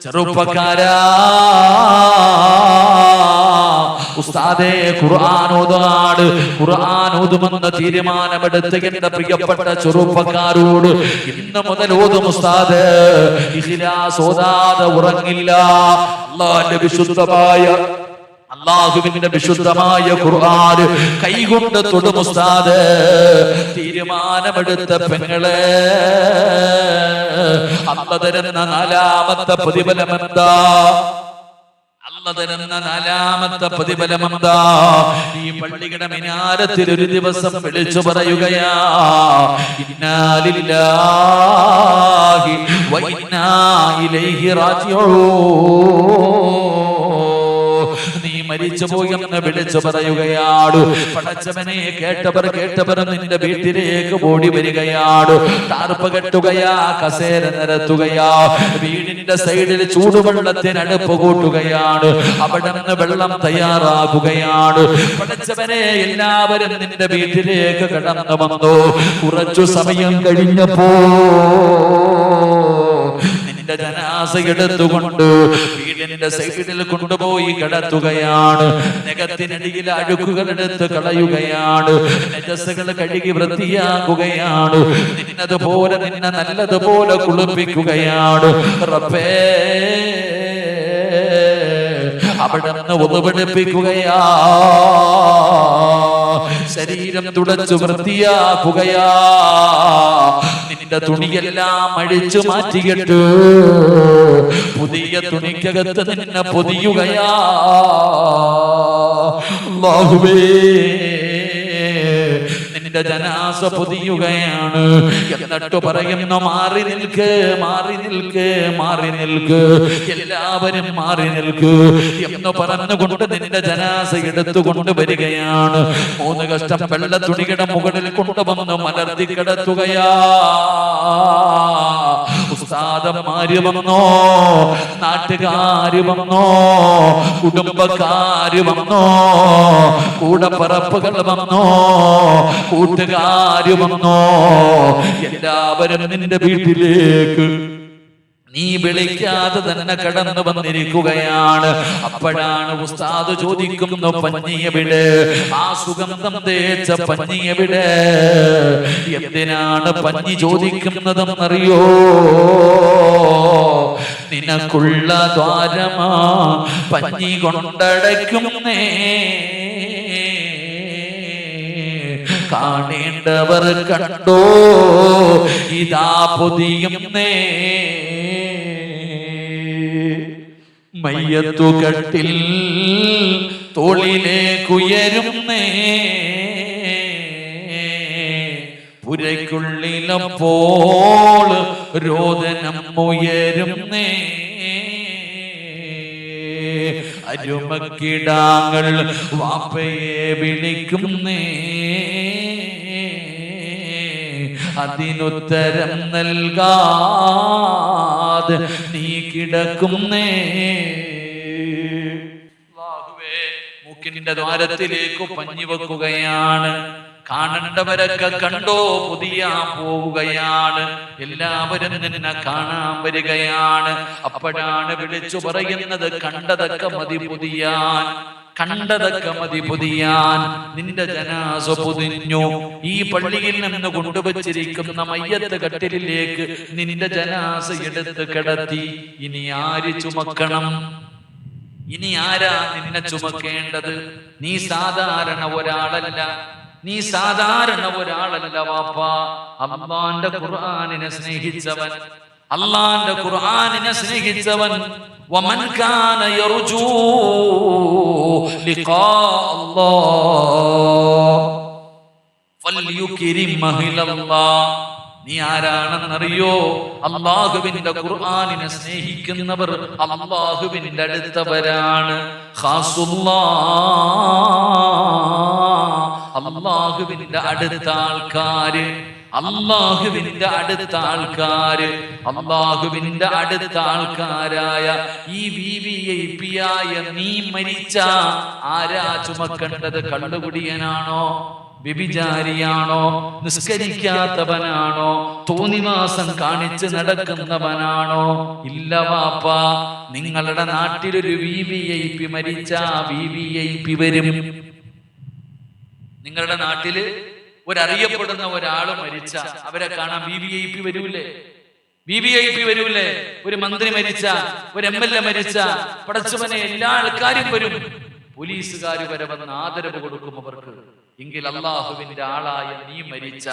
ചെറുപ്പക്കാരാ, ഉസ്താദേ ഖുർആൻ ഓതാട്, ഖുർആൻ ഓതുമെന്ന് തീരുമാനമെടുത്ത് എന്റെ പ്രിയപ്പെട്ട ചെറുപ്പക്കാരോട് ഇന്ന് മുതൽ ഓതും ഉസ്താദ്. ഇഖ്ലാസ് ഓതാതെ ഉറങ്ങില്ല. അല്ലാഹുവിന്റെ വിശുദ്ധമായ ഖുർആൻ കൈകൊണ്ട് തൊടും ഉസ്താദ്. തീരുമാനമെടുത്ത പെങ്ങളെ, അല്ല തരുന്ന നാലാമത്തെ പ്രതിഫലമെന്താ? അല്ല തരുന്ന നാലാമത്തെ പ്രതിഫലമെന്താ? ഈ പള്ളിയുടെ മിനാരത്തിൽ ഒരു ദിവസം വിളിച്ചു പറയുകയാ, ഇന്നാ ലില്ലാഹി വ ഇന്നാ ഇലൈഹി റാജിഊൻ. മരിച്ചുപോയി എന്ന് വിളിച്ചു പറയുകയാണ്. പടച്ചവനെ കേട്ടവർ നിന്റെ വീട്ടിലേക്ക് ഓടി വരികയാണ്. ടാർപ്പ് കെട്ടുകയാ, കസേര നിരത്തുകയാ, വീടിന്റെ സൈഡിൽ ചൂടുവെള്ളത്തിന് അടുപ്പ് കൂട്ടുകയാണ്, അവിടെ നിന്ന് വെള്ളം തയ്യാറാക്കുകയാണ്. പടച്ചവനെ എല്ലാവരും നിന്റെ വീട്ടിലേക്ക് കടന്നു വന്നു. കുറച്ചു സമയം കഴിഞ്ഞപ്പോ നിന്റെ ജനാസ എടുത്തുകൊണ്ട് വീടിന്റെ സൈഡിൽ കൊണ്ടുപോയി കിടത്തുകയാണ്. നഖത്തിനടിയിൽ അഴുക്കുകൾ എടുത്ത് കളയുകയാണ്, നജസ്സുകൾ കഴുകി വൃത്തിയാക്കുകയാണ്, നിന്നതുപോലെ നിന്നെ നല്ലതുപോലെ കുളിപ്പിക്കുകയാണ്. റബ്ബേ അവിടെ നിന്ന് ഉതുപടിപ്പിക്കുകയാ, ശരീരം തുടച്ചു വൃത്തിയാക്കുകയാ, നിന്റെ തുണിയെല്ലാം അഴിച്ചു മാറ്റിയിട്ട് പുതിയ തുണിക്കകത്ത് നിന്നെ പൊതിയുകയാ. അല്ലാഹുവേ നിന്റെ ജനാസ പൊതിയുകയാണ്. എന്നിട്ട് പറയുന്നു, മാറി നിൽക്ക്, മാറി നിൽക്ക്, മാറി നിൽക്ക്, എല്ലാവരും മാറി നിൽക്ക് എന്ന് പറഞ്ഞുകൊണ്ട് നിന്റെ ജനാസ എടുത്തുകൊണ്ട് വരികയാണ്. 3 കഷ്ടം വെള്ള തുണിയുടെ മുകളിൽ കൊണ്ടുവന്ന് മലർത്തി കിടത്തുകയാ. ഉസ്താദന്മാര് വന്നോ, നാട്ടുകാര് വന്നോ, കുടുംബക്കാര് വന്നോ, കൂടപ്പറപ്പുകൾ വന്നോ, കൂട്ടുകാര് വന്നോ, എല്ലാവരും നിന്റെ വീട്ടിലേക്ക് നീ വിളിക്കാതെ തന്നെ കടന്നു വന്നിരിക്കുകയാണ്. അപ്പോഴാണ് ഉസ്താദ് ചോദിക്കുന്നു, പഞ്ഞിയെവിടെ? ആ സുഗന്ധം തേച്ച പഞ്ഞിയെവിടെ? എന്തിനാണ് പഞ്ഞി ചോദിക്കുന്നതെന്നറിയോ? നിനക്കുള്ള ദ്വാരമാ പഞ്ഞി കൊണ്ടടയ്ക്കുന്നേ, കാണേണ്ടവർ കണ്ടോ ഇതാ പൊതിയുന്നേ. മയ്യത്തുകട്ടിൽ തോളിലേക്കുയരുന്നേ, പുരയ്ക്കുള്ളിലപ്പോൾ രോദനം ഉയരുന്നേ. അരുമക്കിടാങ്ങൾ വാപ്പയെ വിളിക്കുന്നേ, അതിനുത്തരം നൽകാതെ നീ കിടക്കുന്നേ. മൂക്കിന്റെ ദ്വാരത്തിലേക്ക് പഞ്ഞി വെക്കുകയാണ്. കാണേണ്ടവരൊക്കെ കണ്ടോ പൊതിയാൻ പോവുകയാണ്. എല്ലാവരും നിന്നെ കാണാൻ വരികയാണ്. അപ്പോഴാണ് വിളിച്ചു പറയുന്നത്, കണ്ടതൊക്കെ മതി പൊതിയാൻ, കണ്ടതൊക്കെ മതി പൊതിയാൻ. നിന്റെ ജനാസ പൊതിഞ്ഞു. ഈ പള്ളിയിൽ നിന്ന് കൊണ്ടുവച്ചിരിക്കുന്ന മയ്യത്ത് കട്ടിലിലേക്ക് നിന്റെ ജനാസ എടുത്ത് കിടത്തി. ഇനി ആര് ചുമക്കണം? ഇനി ആരാ നിന്നെ ചുമക്കേണ്ടത്? നീ സാധാരണ ഒരാളല്ല, നീ സാധാരണ ഒരാളല്ല വാപ്പാ. അല്ലാഹുവിന്റെ ഖുർആനിനെ സ്നേഹിച്ചവൻ, അല്ലാഹുവിന്റെ ഖുർആനിനെ സ്നേഹിച്ചവൻ. വമൻ കാന യർജൂ ലിഖാ അല്ലാഹ് ഫൽയുക്രിം മഹ്ലല്ലാഹ്. നീ ആരാണെന്നറിയോ? അല്ലാഹുവിന്റെ ഖുർആനിനെ സ്നേഹിക്കുന്നവർ അല്ലാഹുവിന്റെ അടുത്തവരാണ്. അല്ലാഹുവിന്റെ അടുത്ത ആൾക്കാര്, അല്ലാഹുവിന്റെ അടുത്ത ആൾക്കാര്, അല്ലാഹുവിന്റെ അടുത്ത ആൾക്കാരായ ഈ VVIP ആയ നീ മരിച്ച ആരാ ചുമക്കേണ്ടത്? കള്ളുകുടിയനാണോ? വ്യഭിചാരിയാണോ? നിസ്കരിക്കാത്തവനാണോ? തോന്നിവാസം കാണിച്ച് നടക്കുന്നവനാണോ? ഇല്ല വാപ്പാ. നിങ്ങളുടെ നാട്ടിലൊരു VVIP മരിച്ച VVIP വരും. നിങ്ങളുടെ നാട്ടില് ഒരറിയപ്പെടുന്ന ഒരാള് മരിച്ച അവരെ കാണാൻ VVIP വരൂലേ? VVIP വരൂലേ? ഒരു മന്ത്രി മരിച്ച, ഒരു MLA മരിച്ച, പടച്ചവനെ എല്ലാ ആൾക്കാരും വരും. പോലീസുകാർ വരെ വന്ന് ആദരവ് കൊടുക്കും അവർക്ക്. എങ്കിൽ അല്ലാഹുവിന്റെ ആളായ നീ മരിച്ച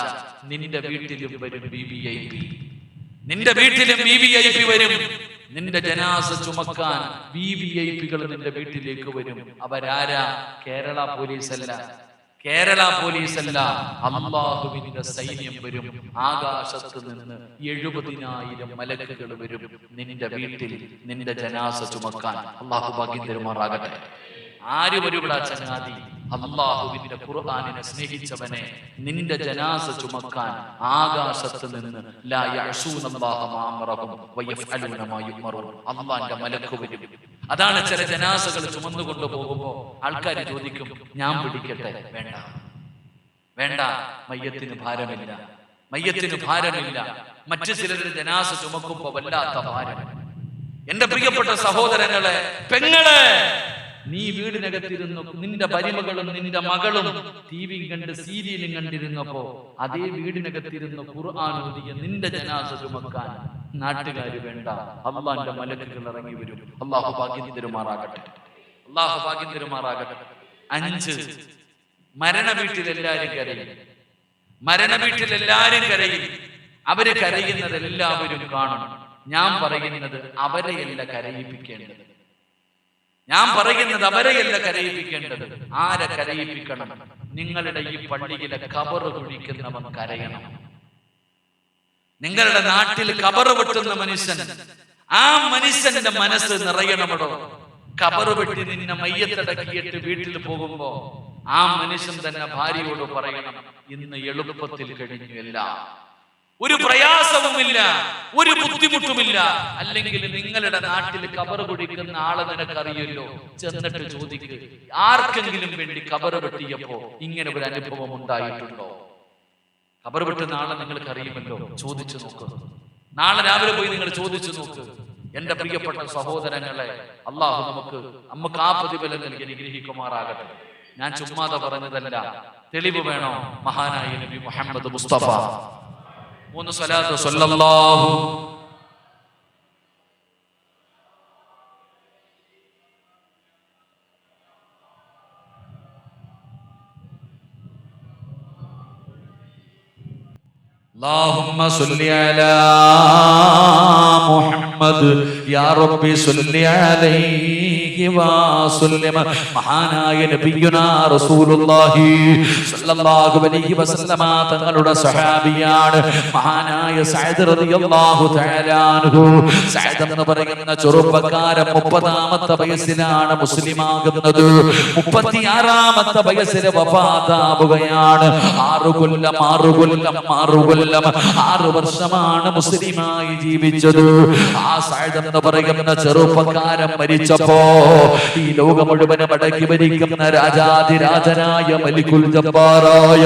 നിന്റെ വീട്ടിലും വരും VVIP. നിന്റെ വീട്ടിലും VVIP വരും. നിന്റെ ജനാസ ചുമക്കാൻ VVIPകൾ നിന്റെ വീട്ടിലേക്ക് വരും. അവരാരാ? കേരള പോലീസല്ല, കേരള പോലീസല്ല, അല്ലാഹുവിന്റെ സൈന്യം വരും. ആകാശത്ത് നിന്ന് 70,000 മലക്കുകൾ വരും നിന്റെ വീട്ടിൽ നിന്റെ ജനാസ ചുമക്കാൻ. അല്ലാഹു ഭാഗ്യം തരുമാറാകട്ടെ. ആര് വരുവിടാ ചങ്ങാതി? അല്ലാഹുവിന്റെ ഖുർആനിനെ സ്നേഹിച്ചവനെ, നിന്റെ ജനാസ ചുമക്കാൻ ആകാശത്ത് നിന്ന് ലാ യഅസൂനല്ലാഹ മാ അമറഹും വയഫ്അലൂന മാ യുമറൂൻ, അല്ലാഹുവിന്റെ മലക്ക് വരും. അതാണ് ചില ജനാസകൾ ചുമന്നുകൊണ്ട് പോകുമ്പോൾ ആൾക്കാർ ചോദിക്കും, ഞാൻ പിടിക്കട്ടെ? വേണ്ട വേണ്ട, മയ്യത്തിന് ഭാരമില്ല, മയ്യത്തിന് ഭാരമില്ല. മറ്റു ചിലരുടെ ജനാസ ചുമക്കുമ്പോ വല്ലാത്ത ഭാരം. എന്റെ പ്രിയപ്പെട്ട സഹോദരങ്ങളെ, പെങ്ങളെ, നീ വീടിനകത്തിരുന്നു നിന്റെ മരുമകളും നിന്റെ മകളും ടിവിയും കണ്ട് സീരിയലും കണ്ടിരുന്നപ്പോ അതേ വീടിനകത്തിരുന്ന് ഖുർആൻ ഓതിയ നിന്റെ ജനാസ ചുമക്കാൻ നാട്ടുകാര് വേണ്ട, അള്ളാന്റെ മലക്കുകൾ ഇറങ്ങി വരും. അള്ളാഹു ഭാഗ്യം തരുമാറാകട്ടെ, അള്ളാഹു ഭാഗ്യം തരുമാറാകട്ടെ. 5, മരണ വീട്ടിലെല്ലാരും കരയും. മരണ വീട്ടിലെല്ലാരും കരയും. അവര് കരയുന്നത് എല്ലാവരും കാണും. ഞാൻ പറയുന്നത് അവരെയല്ല കരയിപ്പിക്കേണ്ടത്. ഞാൻ പറയുന്നത് അവരെയല്ല കരയിപ്പിക്കേണ്ടത്. ആരെ കരയിപ്പിക്കണം? നിങ്ങളുടെ ഈ പള്ളിയിലെ ഖബറ് കുഴിക്കുന്നവൻ കരയണം. നിങ്ങളുടെ നാട്ടിൽ ഖബറ് വെട്ടുന്ന മനുഷ്യൻ, ആ മനുഷ്യന്റെ മനസ്സ് നിറയണമടോ. ഖബറ് വെട്ടി നിന്നെ മയ്യത്തടക്കിയിട്ട് വീട്ടിൽ പോകുമ്പോ ആ മനുഷ്യൻ തന്നെ ഭാര്യയോട് പറയണം, ഇന്ന് എളുപ്പത്തിൽ കഴിഞ്ഞു, എല്ലാം ഒരു പ്രയാസവുമില്ല, ഒരു ബുദ്ധിമുട്ടുമില്ല. അല്ലെങ്കിൽ നിങ്ങളുടെ നാട്ടിൽ ഖബറ് കുഴിക്കുന്ന ആളെ നിനക്കറിയല്ലോ, ചെന്നിട്ട് ചോദിക്ക്, ആർക്കെങ്കിലും വേണ്ടി ഖബറ് വെട്ടിയപ്പോ ഇങ്ങനെ ഒരു അനുഭവം ഉണ്ടായിട്ടുണ്ടോ? ഖബറ് വെട്ടുന്ന ആളെ നിങ്ങൾക്ക് അറിയുമല്ലോ, ചോദിച്ചു നോക്ക്. നാളെ രാവിലെ പോയി നിങ്ങൾ ചോദിച്ചു നോക്ക്. എന്റെ പ്രിയപ്പെട്ട സഹോദരങ്ങളെ, അള്ളാഹു നമുക്ക് ആ പ്രതിഫലം നൽകി അനുഗ്രഹിക്കുമാറാകട്ടെ. ഞാൻ ചുമ്മാതെ പറഞ്ഞതല്ല, തെളിവ് വേണോ? മഹാനായ നബി മുഹമ്മദ് മുസ്തഫ 3 സ്വലാത്ത് സ്വല്ലല്ലാഹു اللهم صل على محمد يا ربي صل عليه وسلم. മഹാനായ നബിയുനാ റസൂലുള്ളാഹി സ്വല്ലല്ലാഹു അലൈഹി വസല്ലമ തങ്ങളുടെ സ്വഹാബിയാണ് മഹാനായ സഅദ് റളിയല്ലാഹു തആല അൻഹു. സഅദ് എന്ന് പറയുന്ന ചെറുപ്പക്കാരൻ 30ാമത്തെ വയസ്സിലാണ് മുസ്ലിമാകുന്നത്. 36ാമത്തെ വയസ്സിൽ വഫാത്താവുകയാണ്. 6 വർഷമാണ് മുസ്ലിമായി ജീവിച്ചത്. ആ സഅദ് എന്ന് പറയുന്ന ചെറുപ്പക്കാരൻ മരിച്ചപ്പോ ഈ ലോകം മുഴുവനും അടക്കി ഭരിക്കുന്ന രാജാതിരാജനായ മലിക്കുൽ ജബ്ബാറായ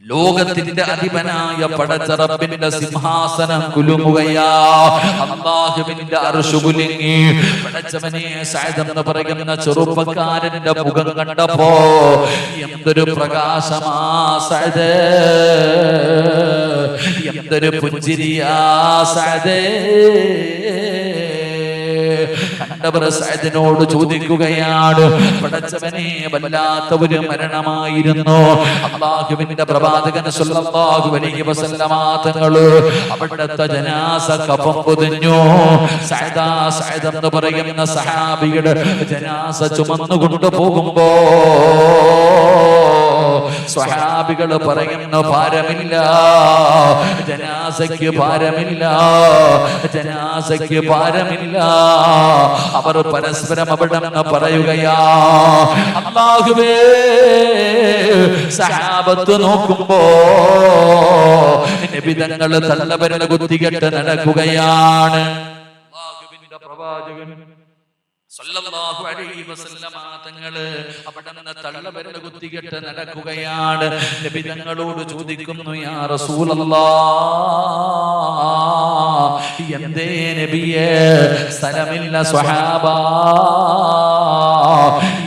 ലോകത്തിന്റെ അധിപനായ പടച്ച റബ്ബിന്റെ സിംഹാസനം കുലുങ്ങുകയാ. അല്ലാഹുവിന്റെ അർശ് കുലുങ്ങി. പടച്ചവനെ, സഅദ് എന്ന് പറയുന്ന ചെറുപ്പക്കാരന്റെ മുഖം കണ്ടപ്പോ എന്തൊരു പ്രകാശമാ സഅദ്, എന്തൊരു പുഞ്ചിരിയാ സഅദ്. കണ്ടവർ സഅദിനോട് ചോദിക്കുകയാണ്, പടച്ചവനെ, വല്ലാത്ത ഒരു മരണമായിരുന്നു. അല്ലാഹുവിന്റെ പ്രവാചകൻ സ്വല്ലല്ലാഹു അലൈഹി വസല്ലമ തങ്ങള് അവിടുത്തെ ജനാസ കഫം പൊതിഞ്ഞു. സഅദ് എന്ന് പറയുന്ന സഹാബിയുടെ ജനാസ ചുമന്നുകൊണ്ട് പോകുമ്പോ സ്വഹാബികൾ പറയുന്ന ഭാരമില്ല, ജനാസയ്ക്ക് ഭാരമില്ല, ജനാസയ്ക്ക് ഭാരമില്ല. അവർ പരസ്പരം അവിടെ നിന്ന് പറയുകയാ, അല്ലാഹുവേ, സഹാബത്ത് നോക്കുമ്പോ നബി തങ്ങൾ തള്ളവരൽ കുത്തികെട്ട് നടക്കുകയാണ്. അല്ലാഹുവിന്റെ പ്രവാചകൻ സല്ലല്ലാഹു അലൈഹി വസല്ലമ തങ്ങള് അവിടെ നിന്ന് തള്ളവരൽ കുത്തികെട്ട് നടക്കുകയാണ്. നബി തങ്ങളോട് ചോദിക്കുന്നു, യാ റസൂലല്ലാഹ്, എന്തേ നബിയേ സ്ഥലമില്ല സ്വഹാബ?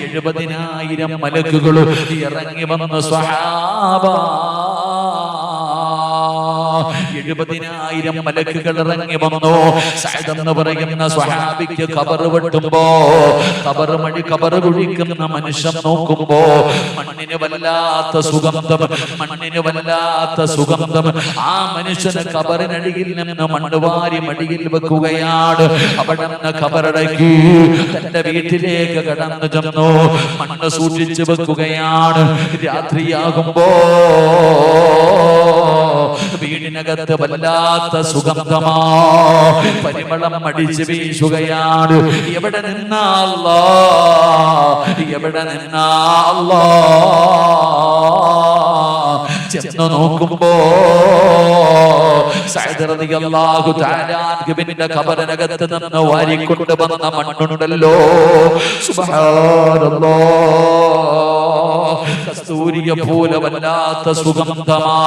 70,000 മലക്കുകൾ ഇറങ്ങി വന്നു സ്വഹാബ. 70,000 മലക്കുകൾ ഇറങ്ങി വന്നു. സഅദ് എന്ന് പറയുന്ന സ്വഹാബിക്ക് ഖബർ വെട്ടുമ്പോ ഖബർ കുഴിക്കുന്ന മനുഷ്യൻ നോക്കുമ്പോ മണ്ണിന് വല്ലാത്ത സുഗന്ധം, മണ്ണിന് വല്ലാത്ത സുഗന്ധം. ആ മനുഷ്യന് ഖബറിനടിയിൽ നിന്ന് മണ്ണ് വാരി മടിയിൽ വെക്കുകയാണ്. അവിടെ നിന്ന് ഖബറടക്കി തന്റെ വീട്ടിലേക്ക് കടന്നു ചെന്നു മണ്ണ് സൂക്ഷിച്ചു വെക്കുകയാണ്. രാത്രിയാകുമ്പോ വീടിനകത്ത് വല്ലാത്ത സുഗന്ധമാ, പരിമളം അടിച്ച് വീശുകയാണ്. എവിടെ നിന്നാ അല്ലാഹ്, എവിടെ നിന്നാ അല്ലാഹ്? ചെന്ന് നോക്കുമ്പോ സഅദ് റളിയല്ലാഹു തആല അൻഹുവിന്റെ ഖബറിനകത്ത് നിന്ന് വാരിക്കൊണ്ട് വന്ന മണ്ണുണ്ടല്ലോ, സുബ്ഹാനല്ലാഹ്, കസ്തൂരിയെ പോലെ വല്ലാത്ത സുഗന്ധമാ.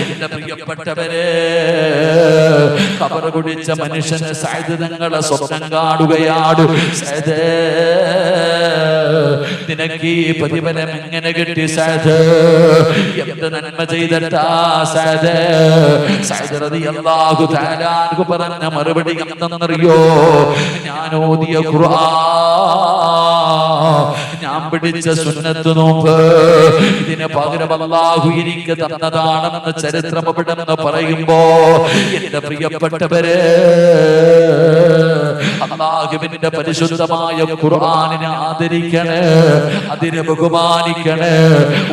എന്റെ പ്രിയപ്പെട്ടവരെ, ഖബർ കുടിച്ച മനുഷ്യന് സഅദ് തങ്ങളെ സ്വപ്നം കാണുകയാണ്. സഅദ്, നിനക്ക് ഈ പ്രതിഫലം എങ്ങനെ കിട്ടി സഅദ്? എന്ത് നന്മ ചെയ്തിട്ടാ സഅദ്? സഅദ് റളിയല്ലാഹു തആല അൻഹു പറഞ്ഞ മറുപടി എന്തെന്നറിയോ? ഞാൻ ഓതിയ ഖുർആൻ, ഞാൻ പിടിച്ച സുന്നത്ത് നോമ്പ്, ഇതിന് പകരം അല്ലാഹു എനിക്ക് തന്നതാണെന്ന് ചരിത്രം എവിടെന്ന് പറയുമ്പോ, എന്റെ പ്രിയപ്പെട്ടവരെ, അല്ലാഹുവിന്റെ പരിശുദ്ധമായ ഖുർആനിനെ ആദരിക്കണേ, അതിനെ ബഹുമാനിക്കണേ.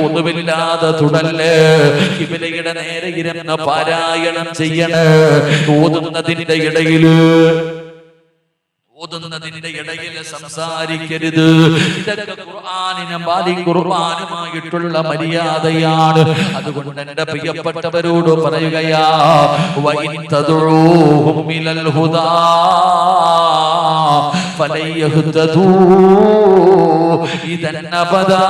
ഒന്നുമില്ലാതെ തുടല്ലേ, ഖിബലയുടെ നേരെ ഇരുന്ന് പാരായണം ചെയ്യണേ. ഓതുന്നതിന്റെ ഇടയിൽ സംസാരിക്കരുത്. ഇതൊക്കെ ഖുർആനുമായിട്ടുള്ള മര്യാദയാണ്. അതുകൊണ്ട് എന്റെ പ്രിയപ്പെട്ടവരോട് പറയുകയാ, വഇൻ തദ്ഉഹും ഇലൽ ഹുദാ ഫലൻ യഹ്തദൂ ഇദൻ അബദാ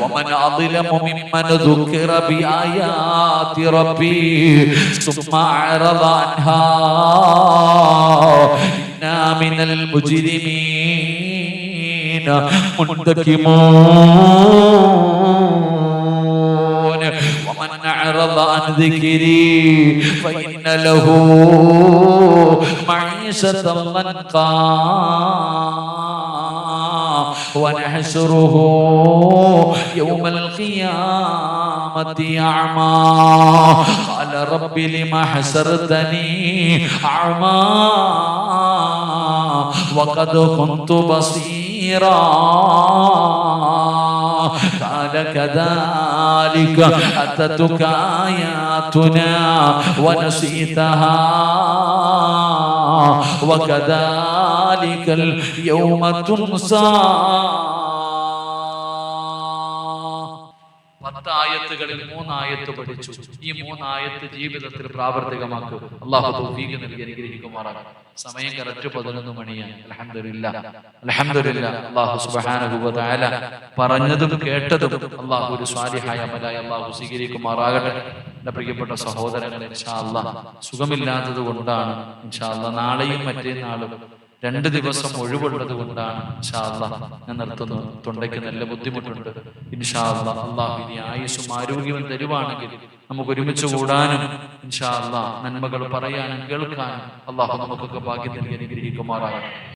ومن أظلم ممن ذكر بآيات ربي ثم أعرض عنها إنا من المجرمين منتقمون ومن أعرض عن ذكري فإن له معيشة ضنكا ونحشره يوم القيامة أعمى قال رب لم حشرتني أعمى وقد كنت بصيرا قال كذلك أتتك آياتنا ونسيتها وكذلك اليوم تنسى. 10 ആയത്തുകളിൽ 3 ആയത്ത് പഠിച്ചു. ഈ 3 ആയത്ത് ജീവിതത്തിൽ പ്രാവർത്തികമാക്കുക. അല്ലാഹു തൗഫീഖ് നൽകി അനുഗ്രഹിക്കുമാറാകട്ടെ. സമയം കറക്റ്റ് 11 മണിയാണ്. അൽഹംദുലില്ലാഹ്, അൽഹംദുലില്ലാഹ്. അല്ലാഹു സുബ്ഹാനഹു വ തആല പറഞ്ഞതും കേട്ടതും അല്ലാഹു ഒരു സ്വാലിഹായ അമലായി അല്ലാഹു സ്വീകരിക്കുമാറാകട്ടെ. എൻ്റെ പ്രിയപ്പെട്ട സഹോദരങ്ങളെ, ഇൻഷാ അല്ലാഹ് സുഖമില്ലാത്തത് കൊണ്ടാണ് ഇൻഷാ അല്ലാഹ് നാളെയും മറ്റന്നാളും 2 ദിവസം ഒഴിവുള്ളത് കൊണ്ടാണ് ഇൻഷാ അല്ലാഹ് ഞാൻ നിർത്തുന്നു. തൊണ്ടയ്ക്ക് നല്ല ബുദ്ധിമുട്ടുണ്ട്. ഇൻഷാ അല്ലാഹ് അല്ലാഹു ഇനി ആയുസ്സും ആരോഗ്യവും തരുവാണെങ്കിൽ നമുക്ക് ഒരുമിച്ച് കൂടാനും ഇൻഷാ അല്ലാഹ് നന്മകൾ പറയാനും കേൾക്കാനും അല്ലാഹു നമുക്കൊക്കെ ഭാഗ്യം നൽകി അനുഗ്രഹിക്കുമാറാകട്ടെ.